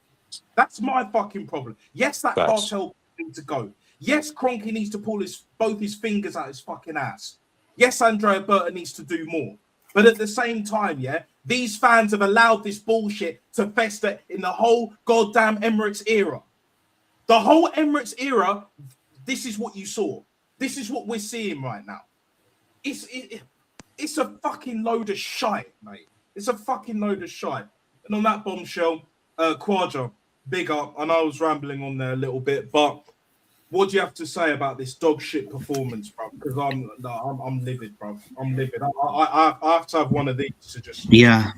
Yes, that cartel needs to go. Yes, Kroenke needs to pull both his fingers out his fucking ass. Yes, Andrea Berta needs to do more. But at the same time, yeah, these fans have allowed this bullshit to fester in the whole goddamn Emirates era. The whole Emirates era, this is what you saw. This is what we're seeing right now. It's a fucking load of shite, mate. It's a fucking load of shite. And on that bombshell, Quadra, big up. I know I was rambling on there a little bit, but what do you have to say about this dog shit performance, bro? Because I'm livid, bro. I'm livid. I have to have one of these to just... Yeah.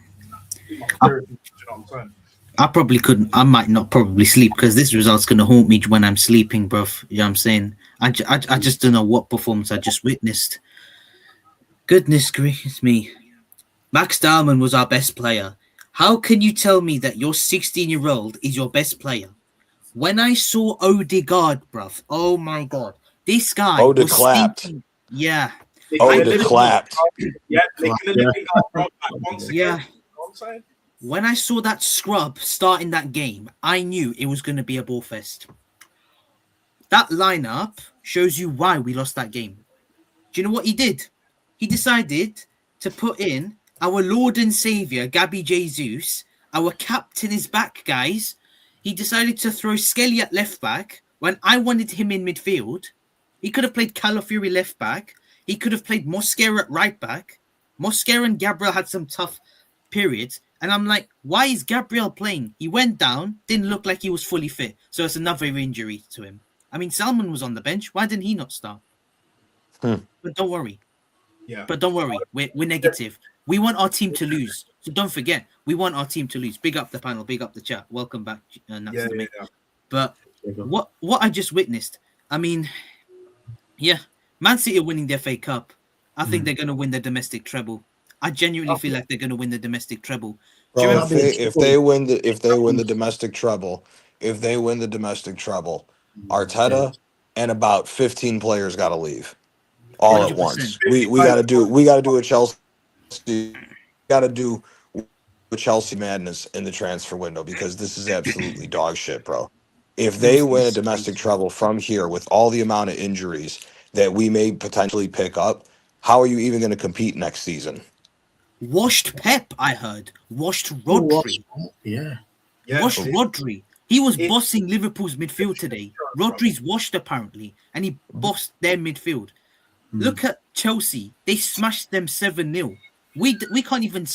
I probably couldn't. I might not probably sleep because this result's going to haunt me when I'm sleeping, bro. You know what I'm saying? I just don't know what performance I just witnessed. Goodness gracious me. Max Dalman was our best player. How can you tell me that your 16-year-old is your best player? When I saw Odegaard, bruv, oh my God. This guy was clapped. stinking. Yeah. Clapped. Yeah, licking the living up, bro. Once again. Yeah. You know what I'm saying? When I saw that scrub starting that game, I knew it was going to be a ball fest. That lineup shows you why we lost that game. Do you know what he did? He decided to put in our Lord and Savior, Gabby Jesus. Our captain is back, guys. He decided to throw Skelly at left back when I wanted him in midfield. He could have played Calafiori left back. He could have played Mosquera at right back. Mosquera and Gabriel had some tough periods. And I'm like, why is Gabriel playing? He went down, didn't look like he was fully fit. So it's another injury to him. I mean, Salmon was on the bench. Why didn't he not start? But don't worry. Yeah. But don't worry. We're negative. We want our team to lose. So don't forget, we want our team to lose. Big up the panel. Big up the chat. Welcome back. Yeah. But what I just witnessed, I mean, yeah, Man City are winning the FA Cup. I think they're going to win the domestic treble. I genuinely feel like they're going to win the domestic treble. Bro, if they win the domestic treble, Arteta and about 15 players got to leave all at 100%. once. We got to do a Chelsea. Got to do a Chelsea madness in the transfer window because this is absolutely dog shit, bro. If they win a domestic treble from here with all the amount of injuries that we may potentially pick up, how are you even going to compete next season? Washed Pep, I heard. Washed Rodri. Washed Rodri. He was bossing Liverpool's midfield today. Rodri's washed apparently, and he bossed their midfield. Look at Chelsea. They smashed them 7-0. We can't even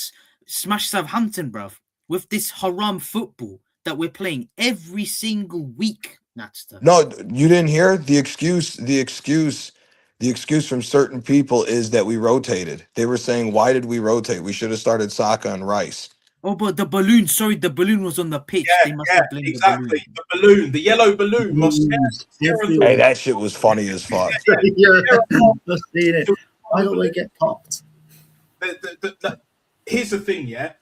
smash Southampton, bruv, with this haram football that we're playing every single week, Natster. No, you didn't hear the excuse. The excuse from certain people is that we rotated. They were saying, why did we rotate? We should have started Saka and Rice. Oh, but the balloon, the balloon was on the pitch. They must have blamed exactly. The balloon, the yellow balloon. Hey, that shit was funny as fuck. Why don't they get popped? Here's the thing, yeah?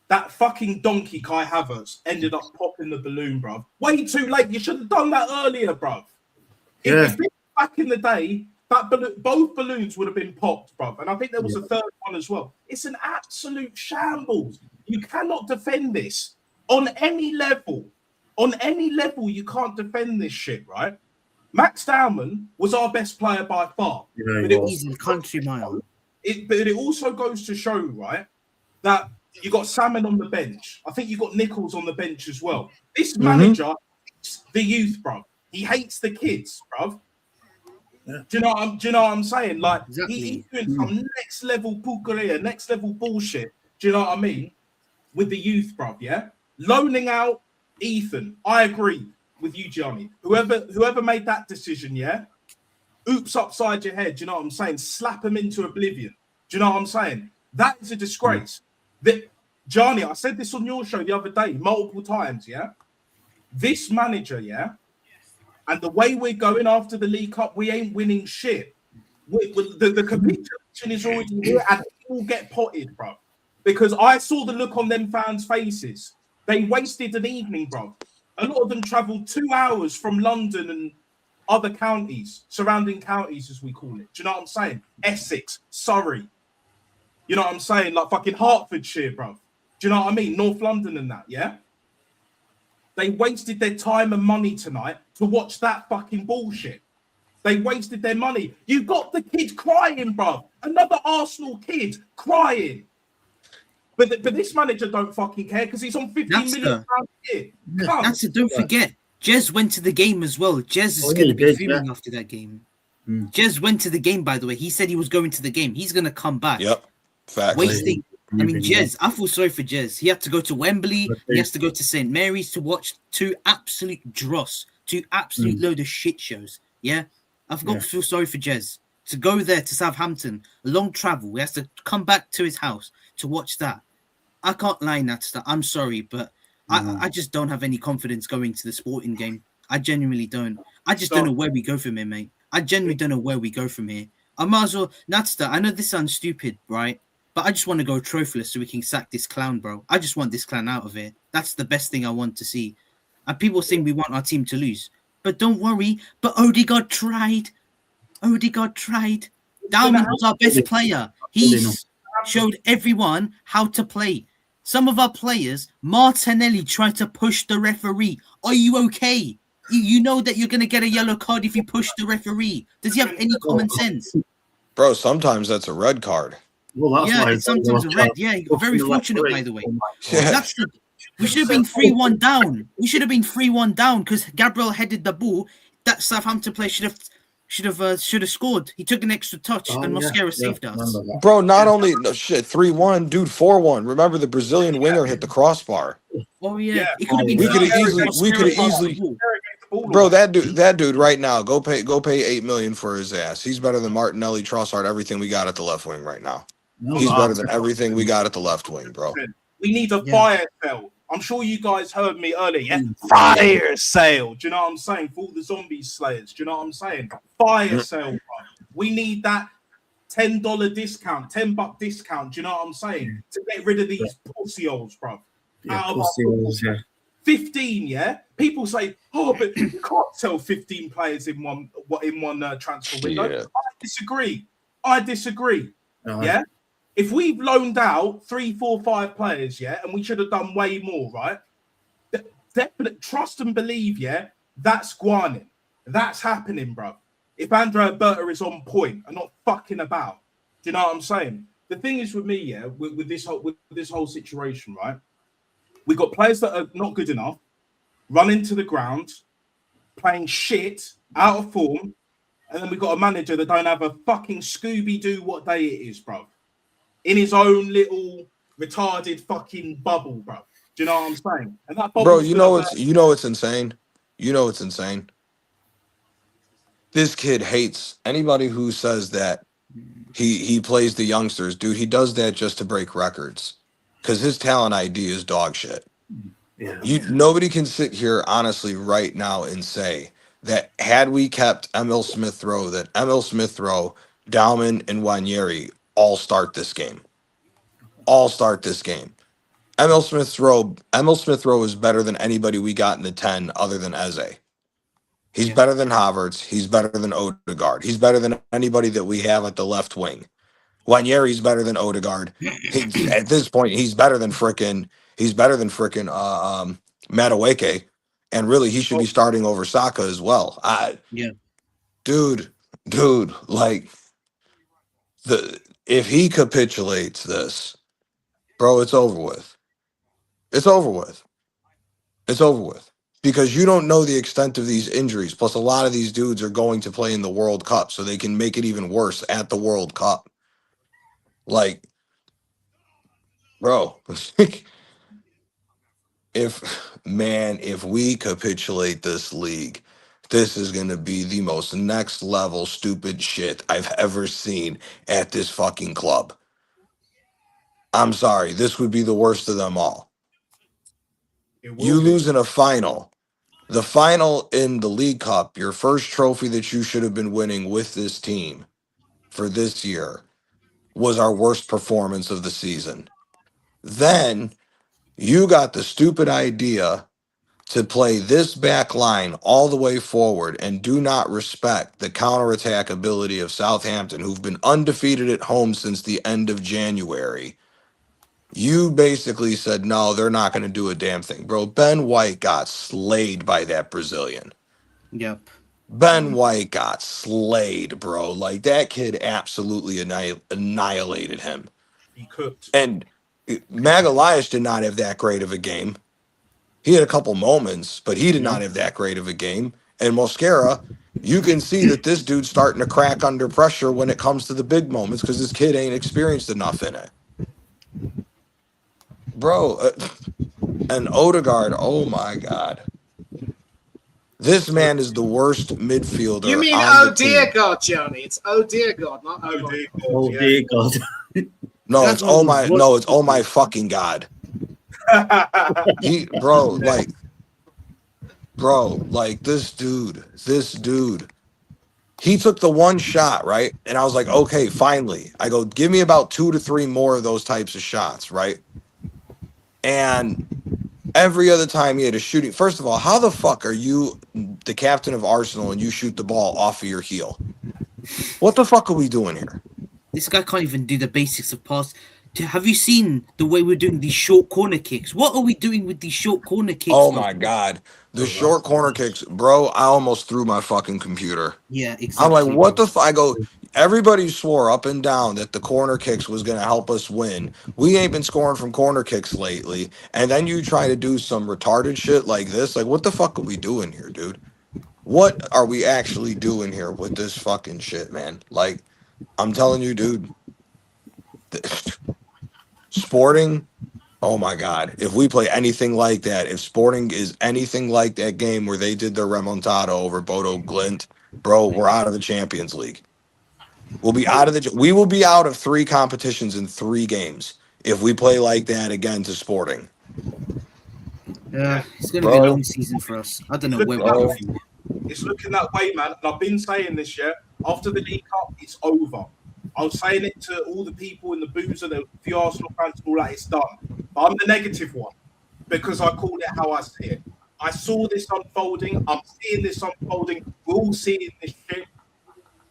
That fucking donkey Kai Havertz ended up popping the balloon, bruv. Way too late. You should have done that earlier, bruv. If back in the day, both balloons would have been popped, bruv. And I think there was a third one as well. It's an absolute shambles. You cannot defend this on any level. On any level, you can't defend this shit, right? Max Dalman was our best player by far. He's in country mile. But it also goes to show, right, that you got Salmon on the bench. I think you got Nichols on the bench as well. This manager, the youth, bruv. He hates the kids, bruv. Yeah. Do you know what I'm saying? Like he's doing some next level pookeria, next level bullshit. Do you know what I mean? With the youth, bruv, yeah? Loaning out Ethan. I agree with you, Johnny. Whoever made that decision, yeah? Oops upside your head, do you know what I'm saying? Slap him into oblivion. Do you know what I'm saying? That is a disgrace. Johnny, I said this on your show the other day, multiple times, yeah? This manager, yeah? And the way we're going after the League Cup, we ain't winning shit. The capitulation is already here and it will get potted, bro. Because I saw the look on them fans' faces. They wasted an evening, bro. A lot of them travelled 2 hours from London and other counties, surrounding counties, as we call it. Do you know what I'm saying? Essex, Surrey. You know what I'm saying? Like fucking Hertfordshire, bro. Do you know what I mean? North London and that, yeah? They wasted their time and money tonight to watch that fucking bullshit. They wasted their money. You got the kid crying, bro. Another Arsenal kid crying. But this manager don't fucking care because he's on 15 million pounds a year. Don't forget, Jez went to the game as well. Jez is going to be fuming after that game. Jez went to the game, by the way. He said he was going to the game. He's going to come back. Yep. Facts. Wasting. I mean, Jez, I feel sorry for Jez. He had to go to Wembley. He has to go to St. Mary's to watch two absolute dross, two absolute load of shit shows. Yeah? I've got to feel sorry for Jez. To go there to Southampton, a long travel. He has to come back to his house to watch that. I can't lie, Natster. I'm sorry, but I just don't have any confidence going to the Sporting game. I genuinely don't. I just don't know where we go from here, mate. I genuinely don't know where we go from here. I might as well, Natsta, I know this sounds stupid, right? But I just want to go trophyless so we can sack this clown, bro. I just want this clown out of here. That's the best thing I want to see. And people think we want our team to lose. But don't worry. But Odegaard tried. Dalman was our best player. He showed everyone how to play. Some of our players, Martinelli tried to push the referee. Are you okay? You know that you're going to get a yellow card if you push the referee. Does he have any common sense? Bro, sometimes that's a red card. Well, that's why It's sometimes a red. Yeah, very fortunate, by the way. Yeah. We should have been 3-1 down. We should have been 3-1 down because Gabriel headed the ball. That Southampton player should have scored. He took an extra touch and Mosquera saved us. Bro, not only 3-1, dude, 4-1. Remember the Brazilian winger hit the crossbar. Oh yeah. It could have been. We could have easily. Bro, that dude right now, go pay $8 million for his ass. He's better than Martinelli, Trossard, everything we got at the left wing right now. He's better than everything we got at the left wing, bro. We need a fire sale. I'm sure you guys heard me earlier. Yeah, fire sale. Do you know what I'm saying? For all the zombie slayers. Do you know what I'm saying? Fire sale. Bro. We need that $10 discount, $10 discount. Do you know what I'm saying? To get rid of these pussy-holes, bro. Yeah, pussy-holes, yeah. 15, yeah. People say, "Oh, but you can't sell 15 players in one transfer window." Yeah. I disagree. Yeah. If we've loaned out 3, 4, 5 players, yeah, and we should have done way more, right? Definitely trust and believe, yeah, that's guaning. That's happening, bro. If Andrea Berta is on point and not fucking about, do you know what I'm saying? The thing is with me, yeah, with this whole situation, right? We got players that are not good enough, running to the ground, playing shit, out of form, and then we got a manager that don't have a fucking Scooby-Doo what day it is, bro. In his own little retarded fucking bubble, bro. Do you know what I'm saying? And that bro, it's insane. It's insane. This kid hates anybody who says that he plays the youngsters, dude. He does that just to break records because his talent ID is dog shit. Yeah. Nobody can sit here honestly right now and say that had we kept Emil Smith Rowe, Dalman, and Wanyeri all start this game. Emil Smith Rowe is better than anybody we got in the 10 other than Eze. He's better than Havertz. He's better than Odegaard. He's better than anybody that we have at the left wing. Wanyeri's better than Odegaard. At this point, he's better than frickin' Madueke. And really, he should be starting over Saka as well. Dude, like if he capitulates this, bro, it's over with. It's over with. Because you don't know the extent of these injuries. Plus, a lot of these dudes are going to play in the World Cup, so they can make it even worse at the World Cup. Like, bro, if we capitulate this league, this is going to be the most next level stupid shit I've ever seen at this fucking club. I'm sorry, this would be the worst of them all. You lose in a final. The final in the League Cup, your first trophy that you should have been winning with this team for this year, was our worst performance of the season. Then you got the stupid idea to play this back line all the way forward and do not respect the counterattack ability of Southampton, who've been undefeated at home since the end of January. You basically said, no, they're not going to do a damn thing. Bro, Ben White got slayed by that Brazilian. Yep. Ben White got slayed, bro. Like, that kid absolutely annihilated him. He cooked. And Magalhaes did not have that great of a game. He had a couple moments, but he did not have that great of a game. And Mosquera, you can see that this dude's starting to crack under pressure when it comes to the big moments because this kid ain't experienced enough in it. Bro, and Odegaard, oh my God. This man is the worst midfielder. You mean on the Odegaard, Johnny? It's Odegaard, not Oh dear God. No, it's oh my fucking God. This dude. He took the one shot, right? And I was like, okay, finally. I go, give me about 2 to 3 more of those types of shots, right? And every other time he had a shooting. First of all, how the fuck are you the captain of Arsenal and you shoot the ball off of your heel? What the fuck are we doing here? This guy can't even do the basics of pass. Have you seen the way we're doing these short corner kicks? What are we doing with these short corner kicks? Oh my God. The short corner kicks, bro, I almost threw my fucking computer. Yeah, exactly. I'm like, what the fuck? I go, everybody swore up and down that the corner kicks was going to help us win. We ain't been scoring from corner kicks lately. And then you try to do some retarded shit like this. Like, what the fuck are we doing here, dude? What are we actually doing here with this fucking shit, man? Like, I'm telling you, dude, Sporting, oh my God. If we play anything like that, if Sporting is anything like that game where they did their remontada over Bodo Glint, bro, we're out of the Champions League. We will be out of 3 competitions in 3 games if we play like that again to Sporting. Yeah, it's going to be a long season for us. I don't know where we're going. It's looking that way, man. And I've been saying this, yeah. After the League Cup, it's over. I was saying it to all the people in the booths and the Arsenal fans and all that. It's done. But I'm the negative one because I call it how I see it. I saw this unfolding. I'm seeing this unfolding. We're all seeing this shit.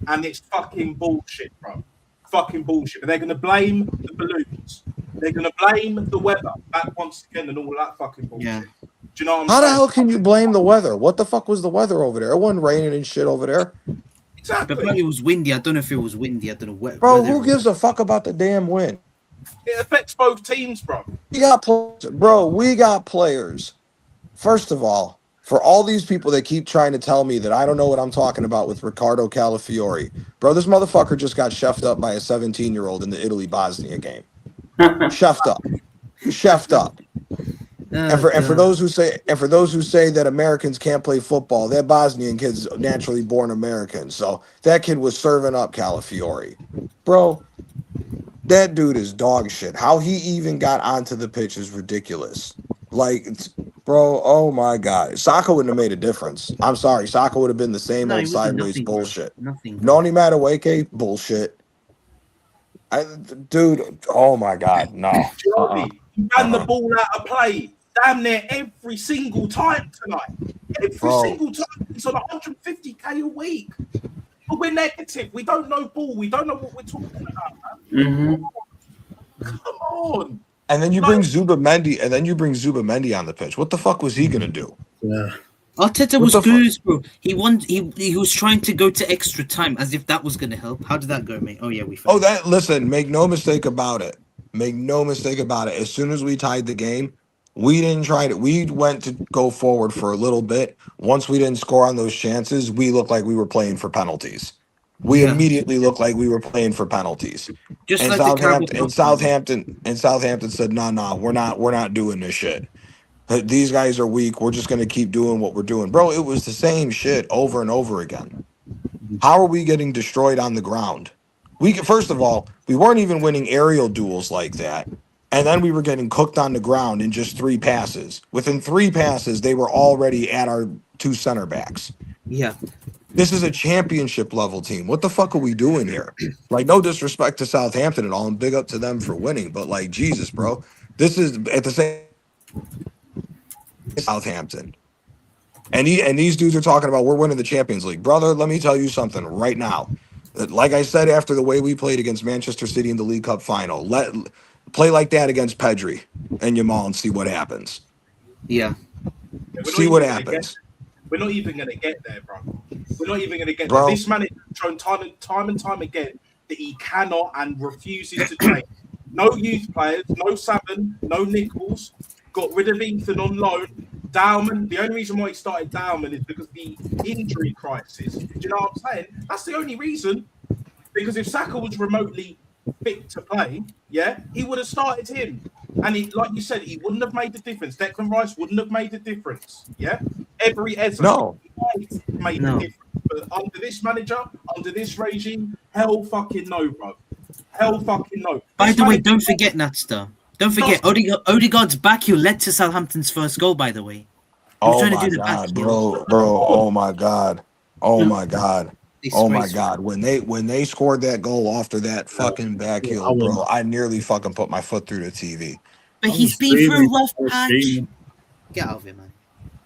And it's fucking bullshit, bro. Fucking bullshit. But they're going to blame the balloons. They're going to blame the weather back once again and all that fucking bullshit. Yeah. Do you know what I'm How saying? the hell can you blame the weather? What the fuck was the weather over there? It wasn't raining and shit over there. Exactly. But it was windy. I don't know if it was windy. I don't know where. Bro, who gives a fuck about the damn wind? It affects both teams, bro. We got players. First of all, for all these people that keep trying to tell me that I don't know what I'm talking about with Ricardo Calafiori, bro, this motherfucker just got chefed up by a 17-year-old in the Italy-Bosnia game. Chefed up. And for those who say that Americans can't play football, that Bosnian kid's naturally born American. So that kid was serving up Calafiori. Bro, that dude is dog shit. How he even got onto the pitch is ridiculous. Like, bro, oh my God. Saka wouldn't have made a difference. I'm sorry. Saka would have been the same old sideways bullshit. Noni Madueke, bullshit. Dude, oh my God, no. You ran the ball out of play damn near every single time tonight. Every single time. It's on 150k a week. But we're negative. We don't know ball. We don't know what we're talking about, man. Mm-hmm. Come on. And then you bring Zubamendi on the pitch. What the fuck was he gonna do? Yeah. Arteta was good, bro. He was trying to go to extra time as if that was gonna help. How did that go, mate? Oh yeah, we found listen, make no mistake about it. Make no mistake about it. As soon as we tied the game, we didn't try to. We went to go forward for a little bit. Once we didn't score on those chances, we looked like we were playing for penalties. We immediately looked like we were playing for penalties. Just and like Southampton said, "No, we're not doing this shit. These guys are weak. We're just going to keep doing what we're doing." Bro, it was the same shit over and over again. How are we getting destroyed on the ground? First of all, we weren't even winning aerial duels like that. And then we were getting cooked on the ground in just 3 passes. Within 3 passes, they were already at our 2 center backs. Yeah. This is a championship level team. What the fuck are we doing here? Like, no disrespect to Southampton at all, and big up to them for winning. But like, Jesus, bro, this is at the same Southampton. And these dudes are talking about we're winning the Champions League. Brother, let me tell you something right now. Like I said, after the way we played against Manchester City in the League Cup final, play like that against Pedri and Yamal and see what happens. Yeah. See what happens. We're not even going to get there, bro. We're not even going to get there. This man has shown time and time again that he cannot and refuses to change. No youth players, no Savin, no Nichols. Got rid of Ethan on loan. Dowman, the only reason why he started Dowman is because of the injury crisis. Do you know what I'm saying? That's the only reason. Because if Saka was remotely fit to play, he would have started him. And he, like you said, he wouldn't have made the difference. Declan Rice wouldn't have made the difference. Every Ezra made the difference. But under this manager, under this regime, hell fucking no, bro. Hell fucking no. By the way, don't forget, Natster. Don't forget, Odegaard's back heel led to Southampton's first goal, by the way. Oh trying to my do the back god, heel. bro! Oh my god! Oh my god! Oh my Disgraceful. god! When they scored that goal after that fucking back heel, bro, I nearly fucking put my foot through the TV. But I he's was been through a screaming. rough I was patch. screaming. Get out of here, man.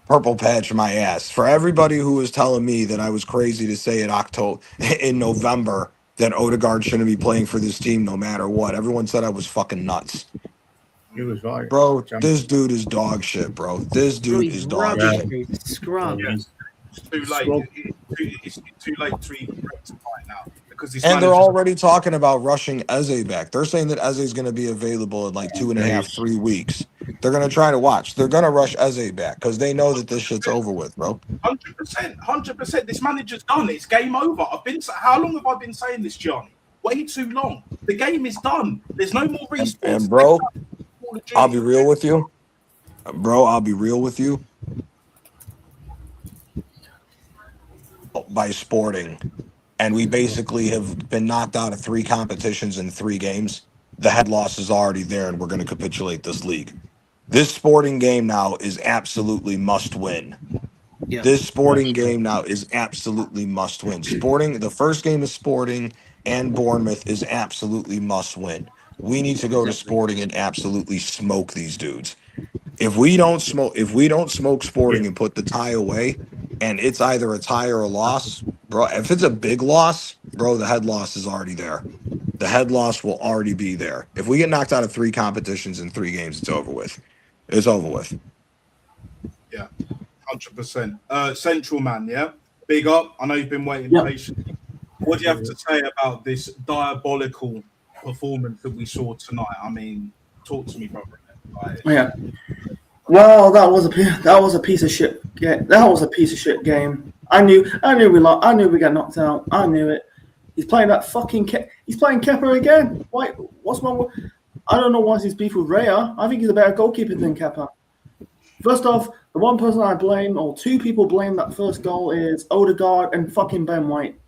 Purple patch my ass. For everybody who was telling me that I was crazy to say in November that Odegaard shouldn't be playing for this team no matter what. Everyone said I was fucking nuts. He was right. Bro, this dude is dog shit, bro. This Bro, dude he's is dog rubbish, shit. dude. Scrub. Yeah. It's too late. Scrub. It's too late to even rectify now because this And they're manager's- already talking about rushing Eze back. They're saying that Eze is going to be available in like 2.5, 3 weeks. They're going to try to watch. They're going to rush Eze back because they know that this shit's over with, bro. 100%. This manager's done. It's game over. How long have I been saying this, Johnny? Way too long. The game is done. There's no more respawns. And bro, I'll be real with you. By Sporting, and we basically have been knocked out of 3 competitions in 3 games. The head loss is already there, and we're going to capitulate this league. This Sporting game now is absolutely must win. Yeah. This Sporting game now is absolutely must win. Sporting, the first game is Sporting and Bournemouth is absolutely must win. We need to go to Sporting and absolutely smoke these dudes. If we don't smoke Sporting and put the tie away, and it's either a tie or a loss, bro. If it's a big loss, bro, the head loss is already there. The head loss will already be there. If we get knocked out of 3 competitions in 3 games, it's over with. It's over with. Yeah, 100%. Central man, yeah. Big up. I know you've been waiting patiently. What do you have to say about this diabolical performance that we saw tonight? I mean, talk to me, brother. Yeah. Well, that was a piece of shit. Yeah, that was a piece of shit game. I knew we got knocked out. I knew it. He's playing that fucking. He's playing Kepa again. Why? What's wrong with? I don't know what's his beef with Raya. I think he's a better goalkeeper than Kepa. First off, the one person I blame, or 2 people blame that first goal is Odegaard and fucking Ben White.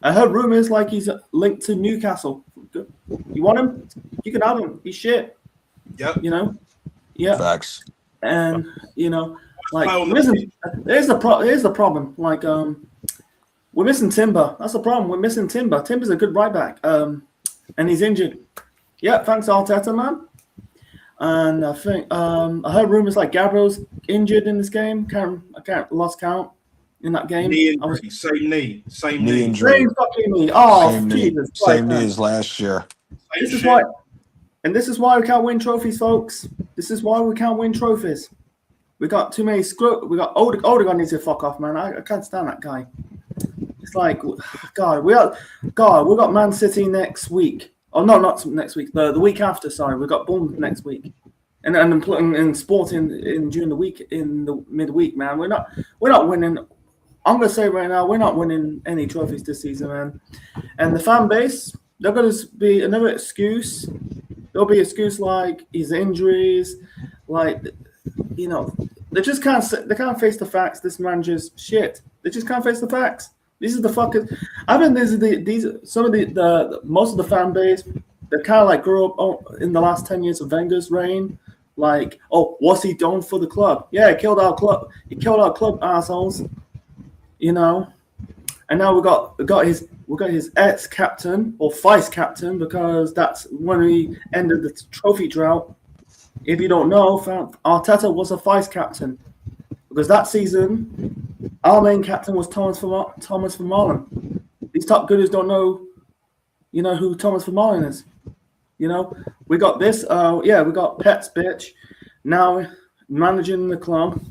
I heard rumors like he's linked to Newcastle. You want him? You can have him. He's shit. Yep. You know. Yeah. Facts. And like here's the problem. Like we're missing Timber. That's the problem. We're missing Timber. Timber's a good right back. And he's injured. Yeah, thanks Arteta, man. And I think I heard rumors like Gabriel's injured in this game. I can't lost count in that game. Knee injury, same knee injury. Same fucking knee. Oh, Same Jesus. Same knee as last year. This is why. And this is why we can't win trophies, folks. This is why we can't win trophies. We got too many we got Odegaard needs to fuck off, man. I can't stand that guy. It's like, God, we got Man City next week. Oh no, not next week. The week after. Sorry, we got Bournemouth next week, and Sporting in during the week in the midweek, man. We're not winning. I'm gonna say right now, we're not winning any trophies this season, man. And the fan base, they're gonna be another excuse. There'll be excuse like his injuries, like they just can't face the facts. This manager's shit. They just can't face the facts. These are the fuckers. I mean, most of the fan base that kind of like grew up in the last 10 years of Wenger's reign. Like, oh, what's he done for the club? Yeah, he killed our club. He killed our club, assholes. And now we got his ex-captain or vice-captain because that's when we ended the trophy drought. If you don't know, Arteta was a vice-captain because that season our main captain was Thomas Vermaelen. These top gooders don't know, who Thomas Vermaelen is. We got this. We got Pet's bitch now managing the club.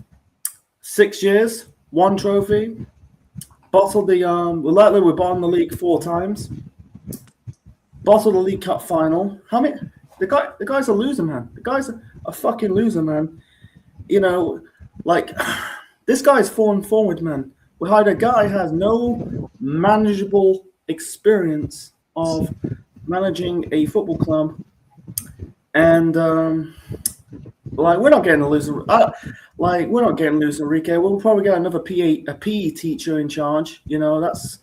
6 years, 1 trophy. Bottled the we're bottom the league 4 times. Bottled the League Cup final. How many? The guy's a loser, man. The guy's a fucking loser, man. This guy's fallen forward, man. We hired a guy who has no manageable experience of managing a football club, and we're not getting a loser. We're not getting loose, Enrique. We'll probably get another PE teacher in charge. That's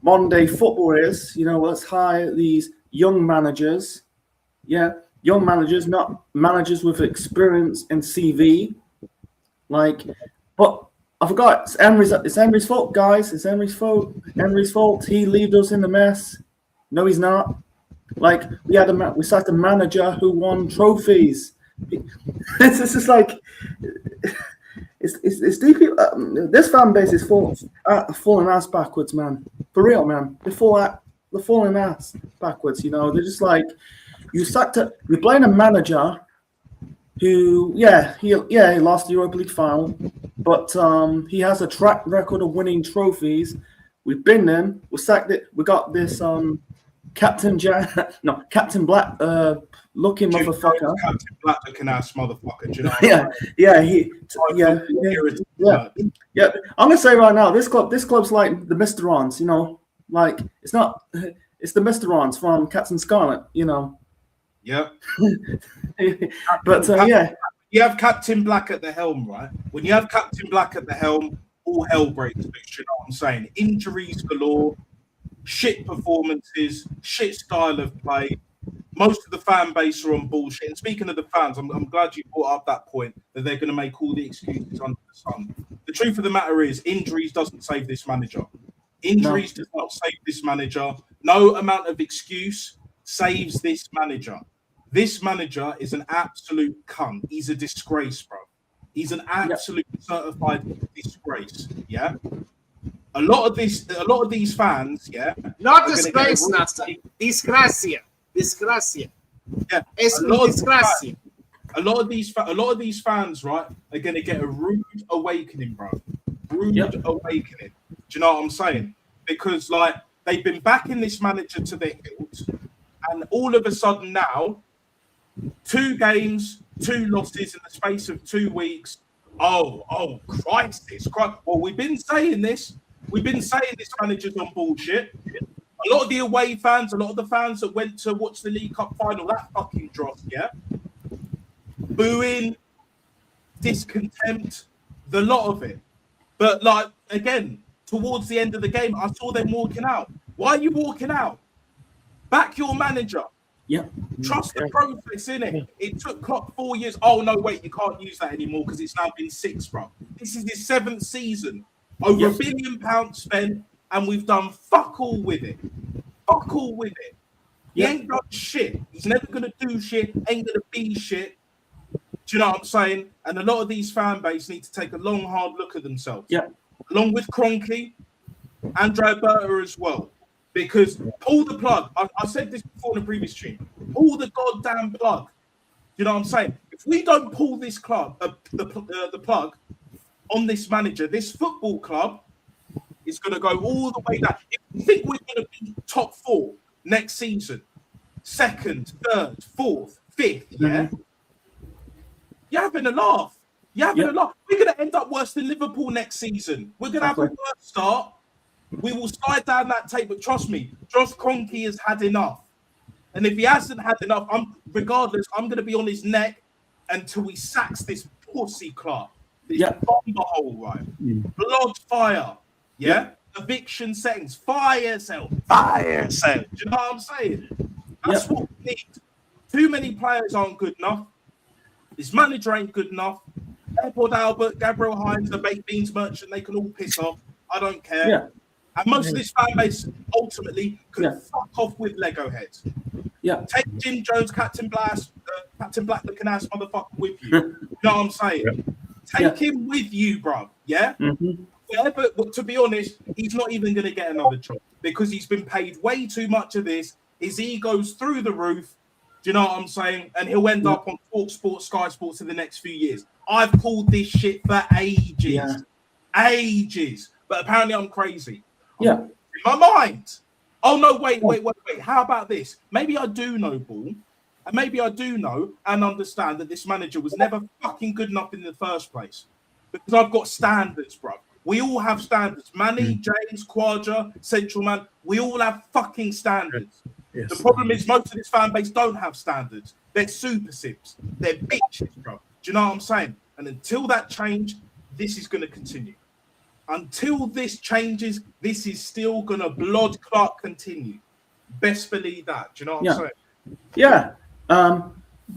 modern day football is. Let's hire these young managers. Yeah, young managers, not managers with experience and CV. Like, but I forgot. It's Emery's fault, guys. It's Emery's fault. Emery's fault. He left us in the mess. No, he's not. Like, we sacked a manager who won trophies. It's just like it's deep. This fan base is falling ass backwards, man. For real, man. They're falling ass backwards. You know, they're just like you're playing a manager who, he lost the Europa League final, but he has a track record of winning trophies. We've been them. We sacked it. We got this Captain Black looking motherfucker. Captain Black looking ass motherfucker. Do you know? Yeah. I'm gonna say right now, this club's like the Mr. Ons, you know, like it's the Mr. Ons from Captain Scarlet, you know. Yeah. But you have Captain Black at the helm, right? When you have Captain Black at the helm, all hell breaks loose. You know what I'm saying? Injuries galore, shit performances, shit style of play. Most of the fan base are on bullshit. And speaking of the fans, I'm glad you brought up that point that they're going to make all the excuses under the sun. The truth of the matter is, injuries doesn't save this manager. Injuries does not save this manager. No amount of excuse saves this manager. This manager is an absolute cunt. He's a disgrace, bro. He's an absolute certified disgrace. Yeah. A lot of these fans, Not disgrace, Nasta. Disgracia. Yeah. Es disgracia. A lot of these fans, right, are going to get a rude awakening, bro. Rude awakening. Do you know what I'm saying? Because like they've been backing this manager to the hilt, and all of a sudden now, 2 games, 2 losses in the space of 2 weeks. Oh, crisis. Well, we've been saying this. We've been saying this manager's on bullshit. A lot of the away fans, a lot of the fans that went to watch the League Cup final, that fucking dross, booing, discontent, the lot of it. But like again, towards the end of the game, I saw them walking out. Why are you walking out? Back your manager. Yeah. Trust the process, innit? It took Klopp 4 years. Oh no, wait, you can't use that anymore because it's now been 6, bro. This is his 7th season. Over £1 billion spent, and we've done fuck all with it. Fuck all with it. He ain't done shit. He's never gonna do shit. Ain't gonna be shit. Do you know what I'm saying? And a lot of these fan base need to take a long, hard look at themselves. Yeah. Along with Kroenke, Andre Berta as well. Because pull the plug. I said this before in the previous stream. Pull the goddamn plug. You know what I'm saying? If we don't pull this club, the plug on this manager, this football club is going to go all the way down. If you think we're going to be top 4 next season, 2nd, 3rd, 4th, 5th, you're having a laugh. You're having a laugh. We're going to end up worse than Liverpool next season. We're going to have a worse start. We will slide down that tape, but trust me, Josh Kroenke has had enough. And if he hasn't had enough, I'm going to be on his neck until he sacks this pussy club. This bomber hole, right? Blood fire. Eviction settings. Fire yourself. Do you know what I'm saying? That's what we need. Too many players aren't good enough. This manager ain't good enough. Airport Albert, Gabriel Hines, the baked beans merchant, they can all piss off. I don't care. Yeah. And most of this fan base ultimately could fuck off with Lego heads. Yeah. Take Jim Jones, Captain Black looking ass motherfucker with you. You know what I'm saying? Take him with you, bro. Yeah? Whatever, to be honest, he's not even going to get another job because he's been paid way too much of this. His ego's through the roof. Do you know what I'm saying? And he'll end up on Talk Sports, Sky Sports in the next few years. I've called this shit for ages. Ages. But apparently I'm crazy. In my mind. Oh, no, wait. How about this? Maybe I do know ball. And maybe I do know and understand that this manager was never fucking good enough in the first place. Because I've got standards, bro. We all have standards. Manny, James, Quadra, Central Man, we all have fucking standards. Yes. The problem is most of this fan base don't have standards. They're super sips. They're bitches, bro. Do you know what I'm saying? And until that change, this is going to continue. Until this changes, this is still going to blood clot continue. Best believe that. Do you know what I'm saying? Yeah.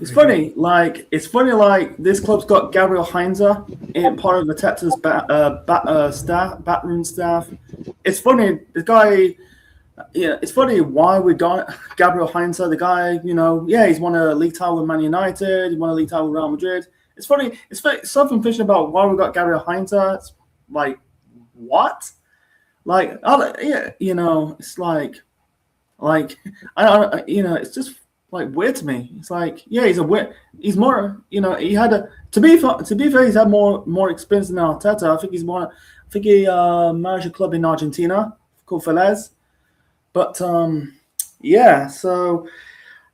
It's funny, like this club's got Gabriel Heinze in part of the Texas backroom staff. It's funny, the guy. Yeah, it's funny why we got Gabriel Heinze. The guy, he's won a league title with Man United. He won a league title with Real Madrid. It's funny. It's something fishy about why we got Gabriel Heinze. It's like what? Like, it's like it's just like weird to me. It's like, yeah, he's more, he had to be fair, he's had more experience than Arteta. I think he managed a club in Argentina called Feliz. But yeah, so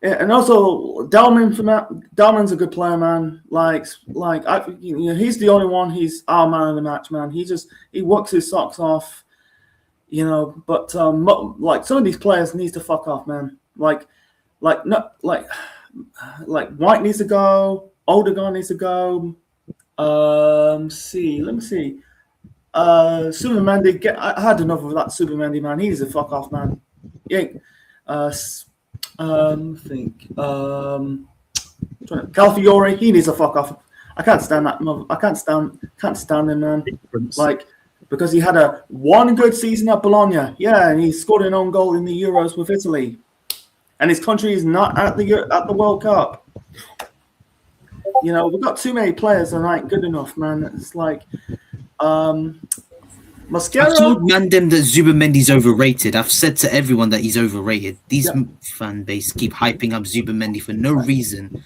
and also Dalman's a good player, man. He's the only one. He's our man of the match, man. He works his socks off, But like some of these players needs to fuck off, man. Like White needs to go. Odegaard needs to go. Let me see. Supermandy, I had enough of that Supermandy, man. He needs to fuck off, man. Yeah. Calafiore, he needs to fuck off. I can't stand that. I can't stand him, man. Like, because he had one good season at Bologna, yeah, and he scored an own goal in the Euros with Italy, and his country is not at the World Cup. We've got too many players that aren't good enough, man. It's like, Mascara. I've told Mandem that Zubamendi's overrated. I've said to everyone that he's overrated. These fan base keep hyping up Zubamendi for no reason.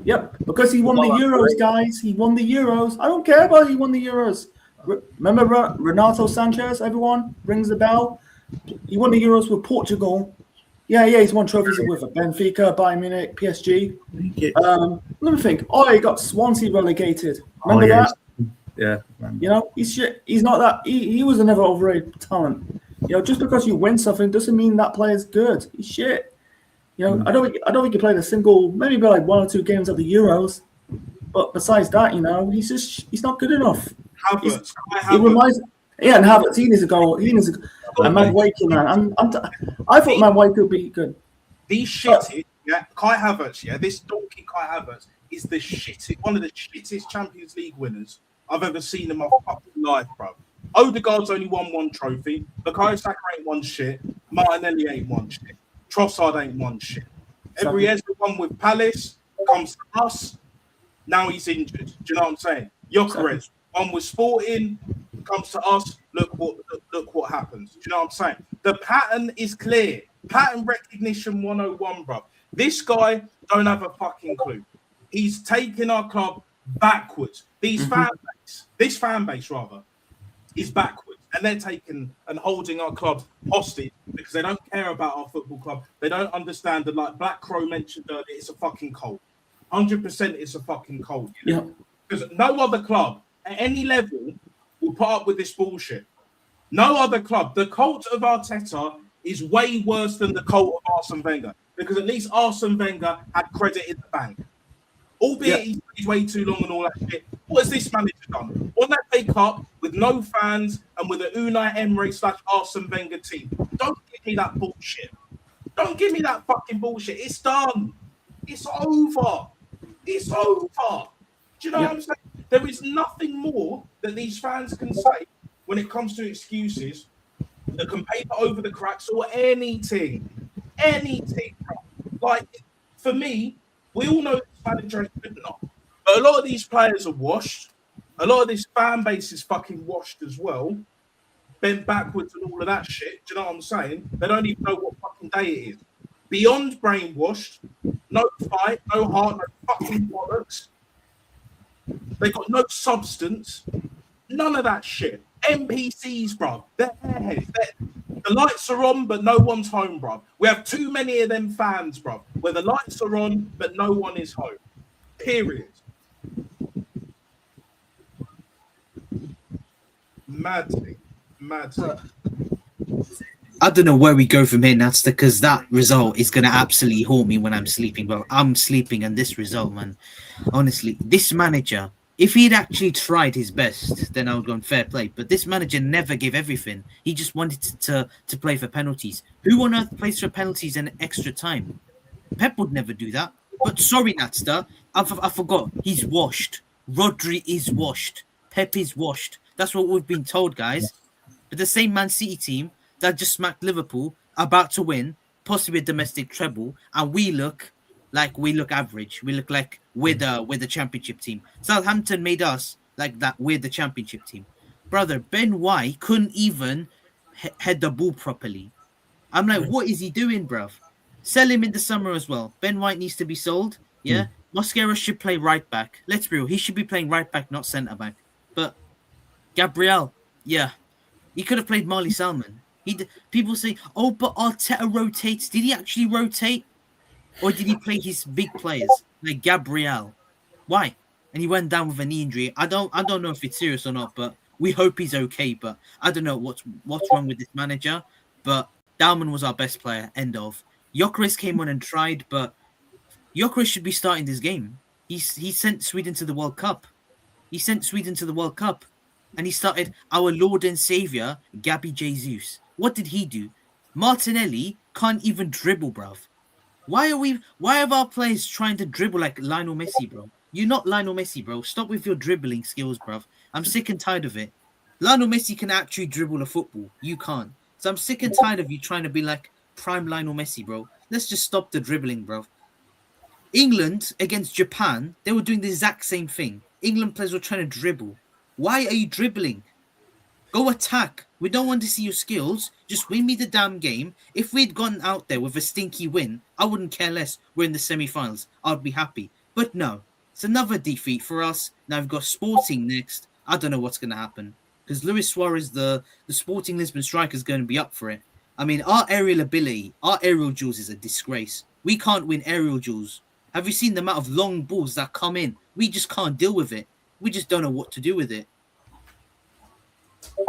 Yep, because he won the Euros, guys. He won the Euros. I don't care about he won the Euros. Remember Renato Sanchez? Everyone rings the bell. He won the Euros with Portugal. Yeah, he's won trophies with Benfica, Bayern Munich, PSG. Let me think. Oh, he got Swansea relegated. Remember that? Yeah. He's shit. He's not that. He was a never overrated talent. Just because you win something doesn't mean that player's good. He's shit. I don't think he played a single, maybe like 1 or 2 games at the Euros. But besides that, he's not good enough. Havertz. And Havertz, he needs to go. And Madueke, man. I thought Madueke would be good. These shitty, Kai Havertz, this donkey Kai Havertz is one of the shittest Champions League winners I've ever seen in my fucking life, bro. Odegaard's only won 1 trophy. Bukayo Saka ain't won shit. Martinelli ain't won shit. Trossard ain't won shit. Every one with Palace comes to us. Now he's injured. Do you know what I'm saying? Gyökeres, one with Sporting, comes to us. Look what happens. Do you know what I'm saying? The pattern is clear. Pattern recognition 101, bro. This guy don't have a fucking clue. He's taking our club backwards. This fan base is backwards, and they're taking and holding our club hostage because they don't care about our football club. They don't understand that, like Black Crow mentioned earlier, it's a fucking cult. 100% it's a fucking cult. Yeah. Because no other club at any level will put up with this bullshit. No other club. The cult of Arteta is way worse than the cult of Arsene Wenger, because at least Arsene Wenger had credit in the bank. Albeit he's way too long and all that shit. What has this manager done? On that FA Cup with no fans and with an Unai Emery / Arsene Wenger team. Don't give me that bullshit. Don't give me that fucking bullshit. It's done. It's over. It's over. Do you know what I'm saying? There is nothing more that these fans can say when it comes to excuses that can paper over the cracks or anything. Anything. Like, for me, we all know this manager is good enough. But a lot of these players are washed. A lot of this fan base is fucking washed as well. Bent backwards and all of that shit. Do you know what I'm saying? They don't even know what fucking day it is. Beyond brainwashed. No fight, no heart, no fucking bollocks. They got no substance. None of that shit. NPCs, bruv. They're airheads. The lights are on, but no one's home, bruv. We have too many of them fans, bruv, where the lights are on, but no one is home. Period. Mad thing. I don't know where we go from here, Nats, because that result is going to absolutely haunt me when I'm sleeping. But I'm sleeping, and this result, man, honestly, this manager, if he'd actually tried his best, then I would go on fair play. But this manager never gave everything. He just wanted to play for penalties. Who on earth plays for penalties and extra time? Pep would never do that. But sorry, Natster, I forgot. He's washed. Rodri is washed. Pep is washed. That's what we've been told, guys. But the same Man City team that just smacked Liverpool, about to win, possibly a domestic treble, and we look average. We look like we're the championship team. Southampton made us like that. We're the championship team. Brother, Ben White couldn't even head the ball properly. I'm like, what is he doing, bruv? Sell him in the summer as well. Ben White needs to be sold. Yeah. Mosquera should play right back. Let's be real. He should be playing right back, not centre back. But Gabriel, yeah, he could have played Marley Salmon. People say, oh, but Arteta rotates. Did he actually rotate? Or did he play his big players like Gabriel? Why? And he went down with a knee injury. I don't know if it's serious or not, but we hope he's okay. But I don't know what's wrong with this manager. But Dalman was our best player. End of. Gyökeres came on and tried, but Gyökeres should be starting this game. He sent Sweden to the World Cup. And he started our Lord and Savior, Gabby Jesus. What did he do? Martinelli can't even dribble, bruv. Why have our players trying to dribble like Lionel Messi, bro? You're not Lionel Messi, bro. Stop with your dribbling skills, bruv. I'm sick and tired of it. Lionel Messi can actually dribble a football. You can't. So I'm sick and tired of you trying to be like prime Lionel Messi, bro. Let's just stop the dribbling, bro. England against Japan, they were doing the exact same thing. England players were trying to dribble. Why are you dribbling? Go attack. We don't want to see your skills. Just win me the damn game. If we'd gone out there with a stinky win, I wouldn't care less. We're in the semi-finals. I'd be happy. But no, it's another defeat for us. Now we've got Sporting next. I don't know what's going to happen. Because Luis Suarez, the Sporting Lisbon striker, is going to be up for it. I mean, our aerial ability, our aerial duels is a disgrace. We can't win aerial duels. Have you seen the amount of long balls that come in? We just can't deal with it. We just don't know what to do with it.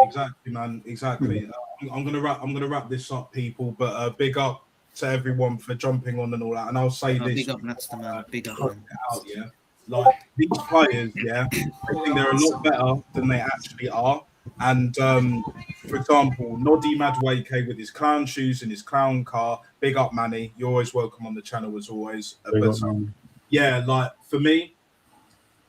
Exactly, man. Exactly. I'm gonna wrap this up, people. But big up to everyone for jumping on and all that. And I'll say this: big up, Natster, man. Big up, man. Yeah. Like these players, yeah, I think they're a lot better than they actually are. And for example, Noddy Madueke with his clown shoes and his clown car. Big up, Manny. You're always welcome on the channel as always. Yeah, like for me,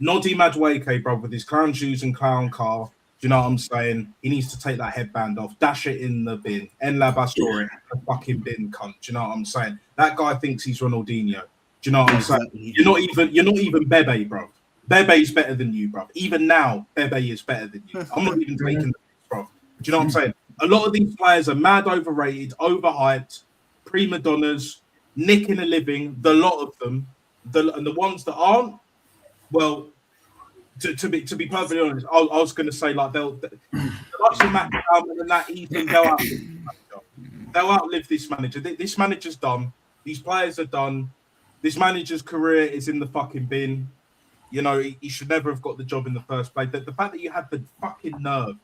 Noddy Madueke, bro, with his clown shoes and clown car. Do you know what I'm saying? He needs to take that headband off, dash it in the bin. En la basura, in the fucking bin, cunt. Do you know what I'm saying? That guy thinks he's Ronaldinho. Do you know what I'm saying? You're not even Bebe, bro. Bebe's better than you, bro. Even now, Bebe is better than you. I'm not even taking this, bro. Do you know what I'm saying? A lot of these players are mad overrated, overhyped, prima donnas, nicking a living. The lot of them, and the ones that aren't, well. To be perfectly honest, I was going to say like the likes of Matt Bowman and that Ethan, they'll outlive this manager. This manager's done. These players are done. This manager's career is in the fucking bin. You know, he should never have got the job in the first place. The fact that you had the fucking nerve,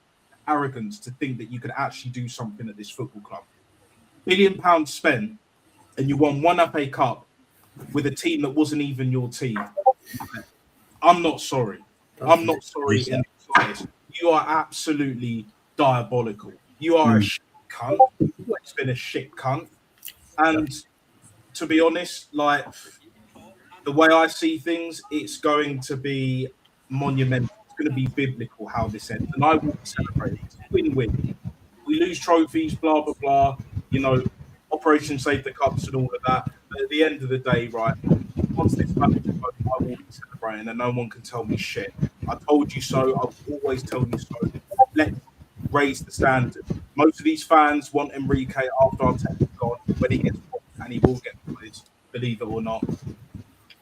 arrogance to think that you could actually do something at this football club. £1 billion spent, and you won one FA Cup with a team that wasn't even your team. I'm not sorry. I'm not sorry in the slightest. You are absolutely diabolical. You are a shit cunt. It's been a shit cunt. And to be honest, like the way I see things, it's going to be monumental. It's going to be biblical how this ends. And I will celebrate it. Win-win. We lose trophies, blah, blah, blah. You know, Operation Save the Cups and all of that. But at the end of the day, right, once this manager goes, I will be celebrating and no one can tell me shit. I told you so. I will always tell you so. Let's raise the standard. Most of these fans want Enrique after Arteta's gone when he gets popped, and he will get popped, believe it or not.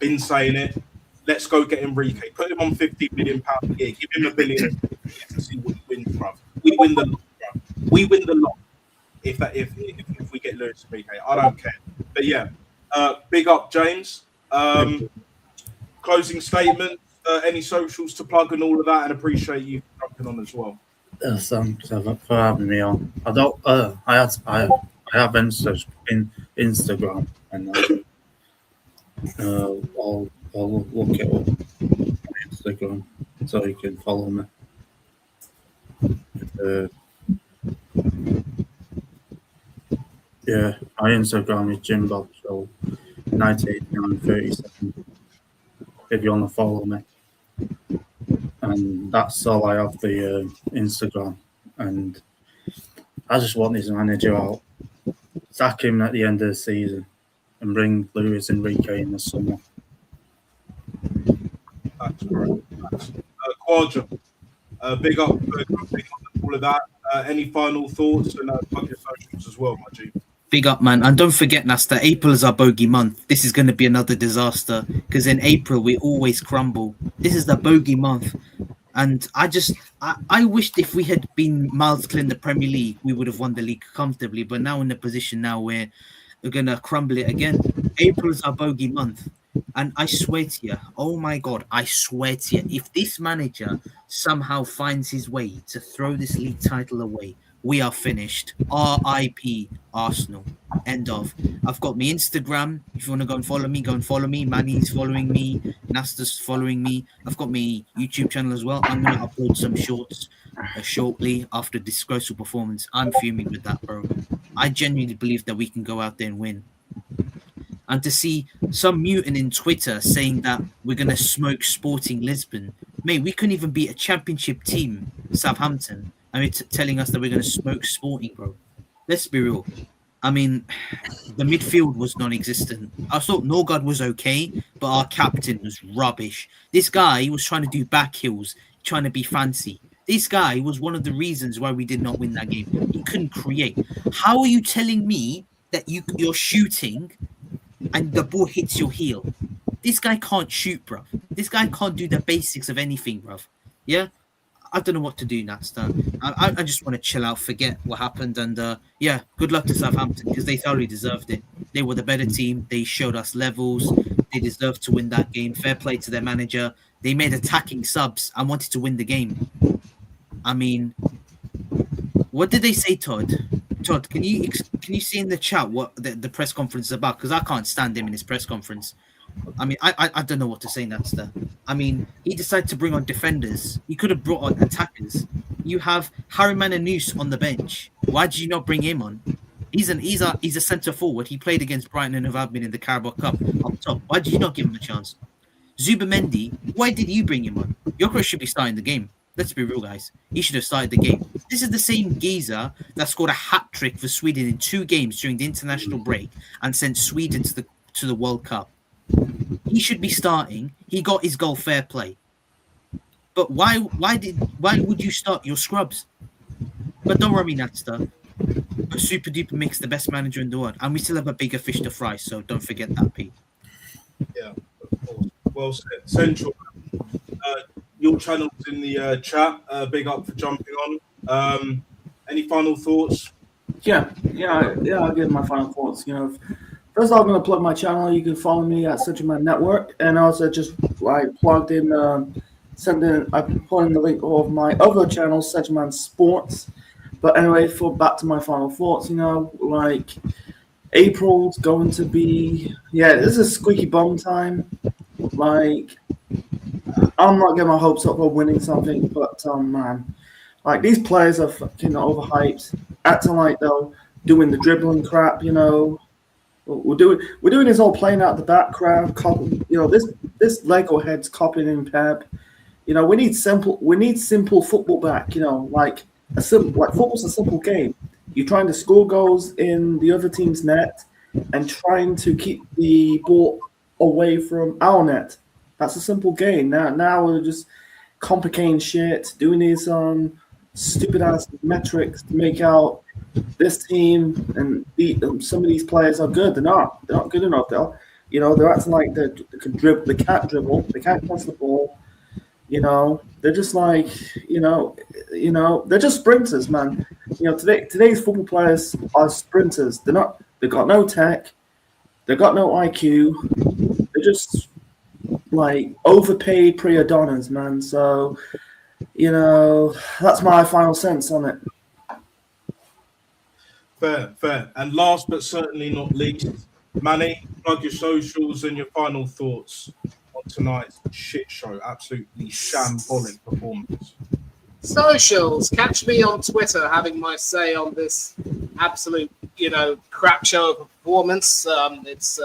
Been saying it. Let's go get Enrique. Put him on £50 million a year. Give him $1 billion to see what he wins, bruv. We win the lot, bruv. We win the lot if we get Luis Enrique. I don't care. But yeah, big up, James. Closing statement, any socials to plug and all of that, and appreciate you jumping on as well. Thanks for having me on. I don't. I have Instagram, and I'll look it up on Instagram so you can follow me. Yeah, my Instagram is Jim Bob Show. 1989-37. If you want to follow me, and that's all I have the Instagram. And I just want this manager out, sack him at the end of the season, and bring Luis Enrique in the summer. That's great. Quadra, big up all of that. Any final thoughts and plug your socials as well, my G? Big up, man. And don't forget, Nasta, April is our bogey month. This is going to be another disaster because in April, we always crumble. This is the bogey month. And I wished if we had been miles clear in the Premier League, we would have won the league comfortably. But now in the position now where we're going to crumble it again. April is our bogey month. And I swear to you, oh my God, I swear to you, if this manager somehow finds his way to throw this league title away, we are finished. R.I.P. Arsenal. End of. I've got my Instagram. If you want to go and follow me, go and follow me. Manny's following me. Nasta's following me. I've got my YouTube channel as well. I'm going to upload some shorts shortly after disgraceful performance. I'm fuming with that, bro. I genuinely believe that we can go out there and win. And to see some mutant in Twitter saying that we're going to smoke Sporting Lisbon. Mate, we couldn't even beat a championship team, Southampton. I mean, telling us that we're going to smoke Sporting, bro. Let's be real. I mean, the midfield was non-existent. I thought Norgard was okay, but our captain was rubbish. This guy was trying to do back heels, trying to be fancy. This guy was one of the reasons why we did not win that game. He couldn't create. How are you telling me that you're shooting and the ball hits your heel? This guy can't shoot, bro. This guy can't do the basics of anything, bro. Yeah? I don't know what to do, Natsta. I just want to chill out, forget what happened, and yeah, good luck to Southampton because they thoroughly deserved it. They were the better team. They showed us levels. They deserved to win that game. Fair play to their manager. They made attacking subs and wanted to win the game. I mean, what did they say, Todd? Todd, can you see in the chat what the press conference is about? Because I can't stand him in his press conference. I mean, I don't know what to say, Natsta. I mean, he decided to bring on defenders. He could have brought on attackers. You have Harry Mananous on the bench. Why did you not bring him on? He's a centre forward. He played against Brighton and Hove Albion in the Carabao Cup up top. Why did you not give him a chance? Zubamendi, why did you bring him on? Gyökeres should be starting the game. Let's be real, guys. He should have started the game. This is the same geezer that scored a hat-trick for Sweden in 2 games during the international break and sent Sweden to the World Cup. He should be starting. He got his goal, fair play. But why would you start your scrubs? But don't worry, Natsta. But Super Duper Mix, the best manager in the world. And we still have a bigger fish to fry, so don't forget that, Pete. Yeah, of course. Well said. Central. Your channel's in the chat. Big up for jumping on. Any final thoughts? Yeah. I'll give my final thoughts. You know, first of all, I'm going to plug my channel. You can follow me at Such a Man Network, and also just plugged in, I put in the link of my other channel, Such a Man Sports. But anyway, back to my final thoughts. You know, like April's going to be, this is squeaky bum time. Like, I'm not getting my hopes up for winning something, but man, like these players are fucking overhyped, acting like they're doing the dribbling crap. You know, we're doing this all playing out the background. You know, this Lego head's copying in Pep. You know, we need simple football back. You know, like football's a simple game. You're trying to score goals in the other team's net and trying to keep the ball away from our net. That's a simple game. Now we're just complicating shit, doing these stupid ass metrics to make out this team and some of these players are good. They're not good enough. They're acting like they can dribble. They can't dribble. They can't pass the ball. You know, they're just like they're just sprinters, man. You know, today's football players are sprinters. They've got no tech. They've got no IQ. They're just like overpaid pre-Adonis, man. So, you know, that's my final sense on it. Fair. And last but certainly not least, Manny, plug your socials and your final thoughts on tonight's shit show. Absolutely shambolic performance. Socials. Catch me on Twitter having my say on this absolute, crap show of a performance. It's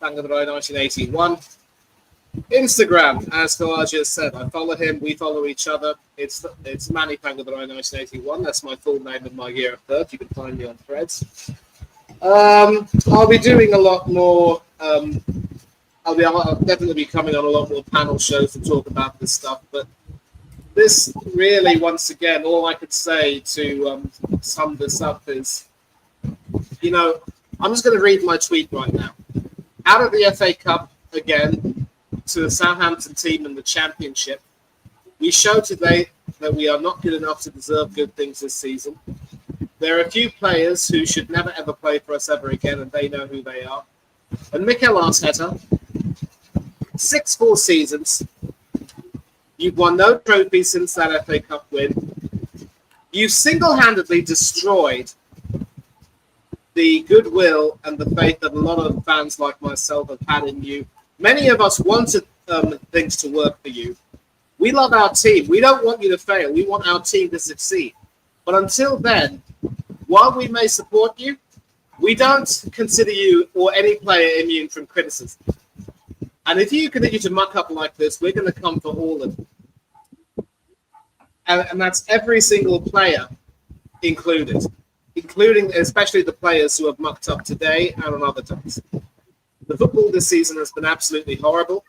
Bangadroy1981. Instagram, as Kawaja has said, I follow him, we follow each other. It's Manny Bangadroy1981. That's my full name and my year of birth. You can find me on Threads. I'll be doing a lot more. I'll definitely be coming on a lot more panel shows to talk about this stuff. But this really, once again, all I could say to sum this up is, you know, I'm just going to read my tweet right now. Out of the FA Cup again to the Southampton team in the Championship, we show today that we are not good enough to deserve good things this season. There are a few players who should never ever play for us ever again, and they know who they are. And Mikel Arteta, 6 full seasons, you've won no trophy since that FA Cup win. You single-handedly destroyed the goodwill and the faith that a lot of fans like myself have had in you. Many of us wanted things to work for you. We love our team. We don't want you to fail. We want our team to succeed. But until then, while we may support you, we don't consider you or any player immune from criticism. And if you continue to muck up like this, we're going to come for all of you. And that's every single player included, including especially the players who have mucked up today and on other days. The football this season has been absolutely horrible.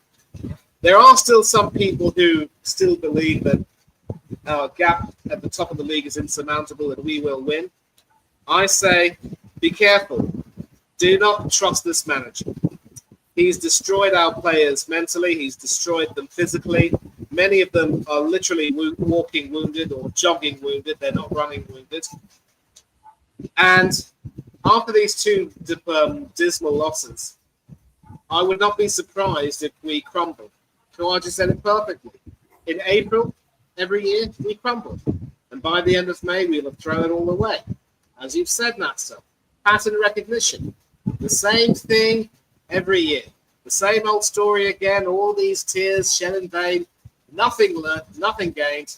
There are still some people who still believe that our gap at the top of the league is insurmountable and we will win. I say, be careful. Do not trust this manager. He's destroyed our players mentally. He's destroyed them physically. Many of them are literally walking wounded or jogging wounded. They're not running wounded. And after these two dismal losses, I would not be surprised if we crumble. Kawaja said it perfectly. In April, every year, we crumble. And by the end of May, we'll have thrown it all away. As you've said, Natsa, pattern recognition. The same thing every year. The same old story again, all these tears shed in vain. Nothing learned, nothing gained.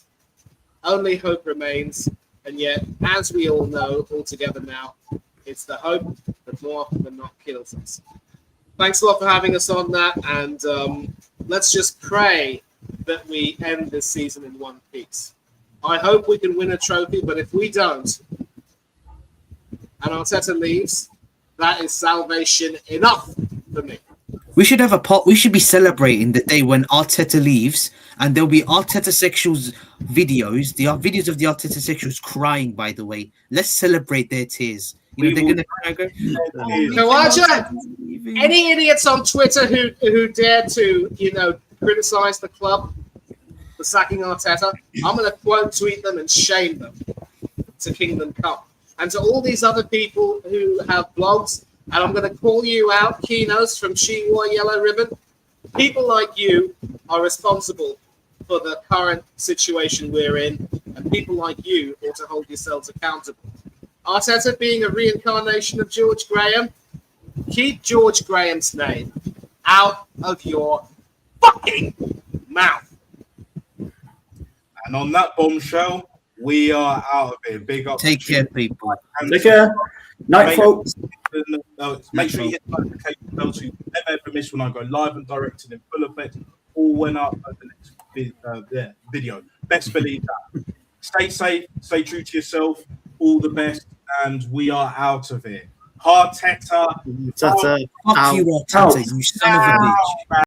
Only hope remains. And yet, as we all know, all together now, it's the hope that more often than not kills us. Thanks a lot for having us on that. And let's just pray that we end this season in one piece. I hope we can win a trophy, but if we don't, and Arteta leaves, that is salvation enough for me. We should have a pot. We should be celebrating the day when Arteta leaves, and there'll be Arteta sexuals videos. The videos of the Arteta sexuals crying. By the way, let's celebrate their tears. You know, they're gonna cry. Kawaja, any idiots on Twitter who dare to criticize the club for sacking Arteta, I'm gonna quote tweet them and shame them to Kingdom Come. And to all these other people who have blogs, and I'm going to call you out, Kinos from She Wore Yellow Ribbon. People like you are responsible for the current situation we're in, and people like you ought to hold yourselves accountable. Arteta being a reincarnation of George Graham, keep George Graham's name out of your fucking mouth. And on that bombshell, we are out of here. Big up. Take care, people. Take care. Night, folks. Make sure you hit the notification bell so you never ever miss when I go live and directed in full effect. All went up at the next video. Best believe that. Stay safe. Stay true to yourself. All the best. And we are out of here. Arteta. Fuck you, Arteta, you son of a bitch.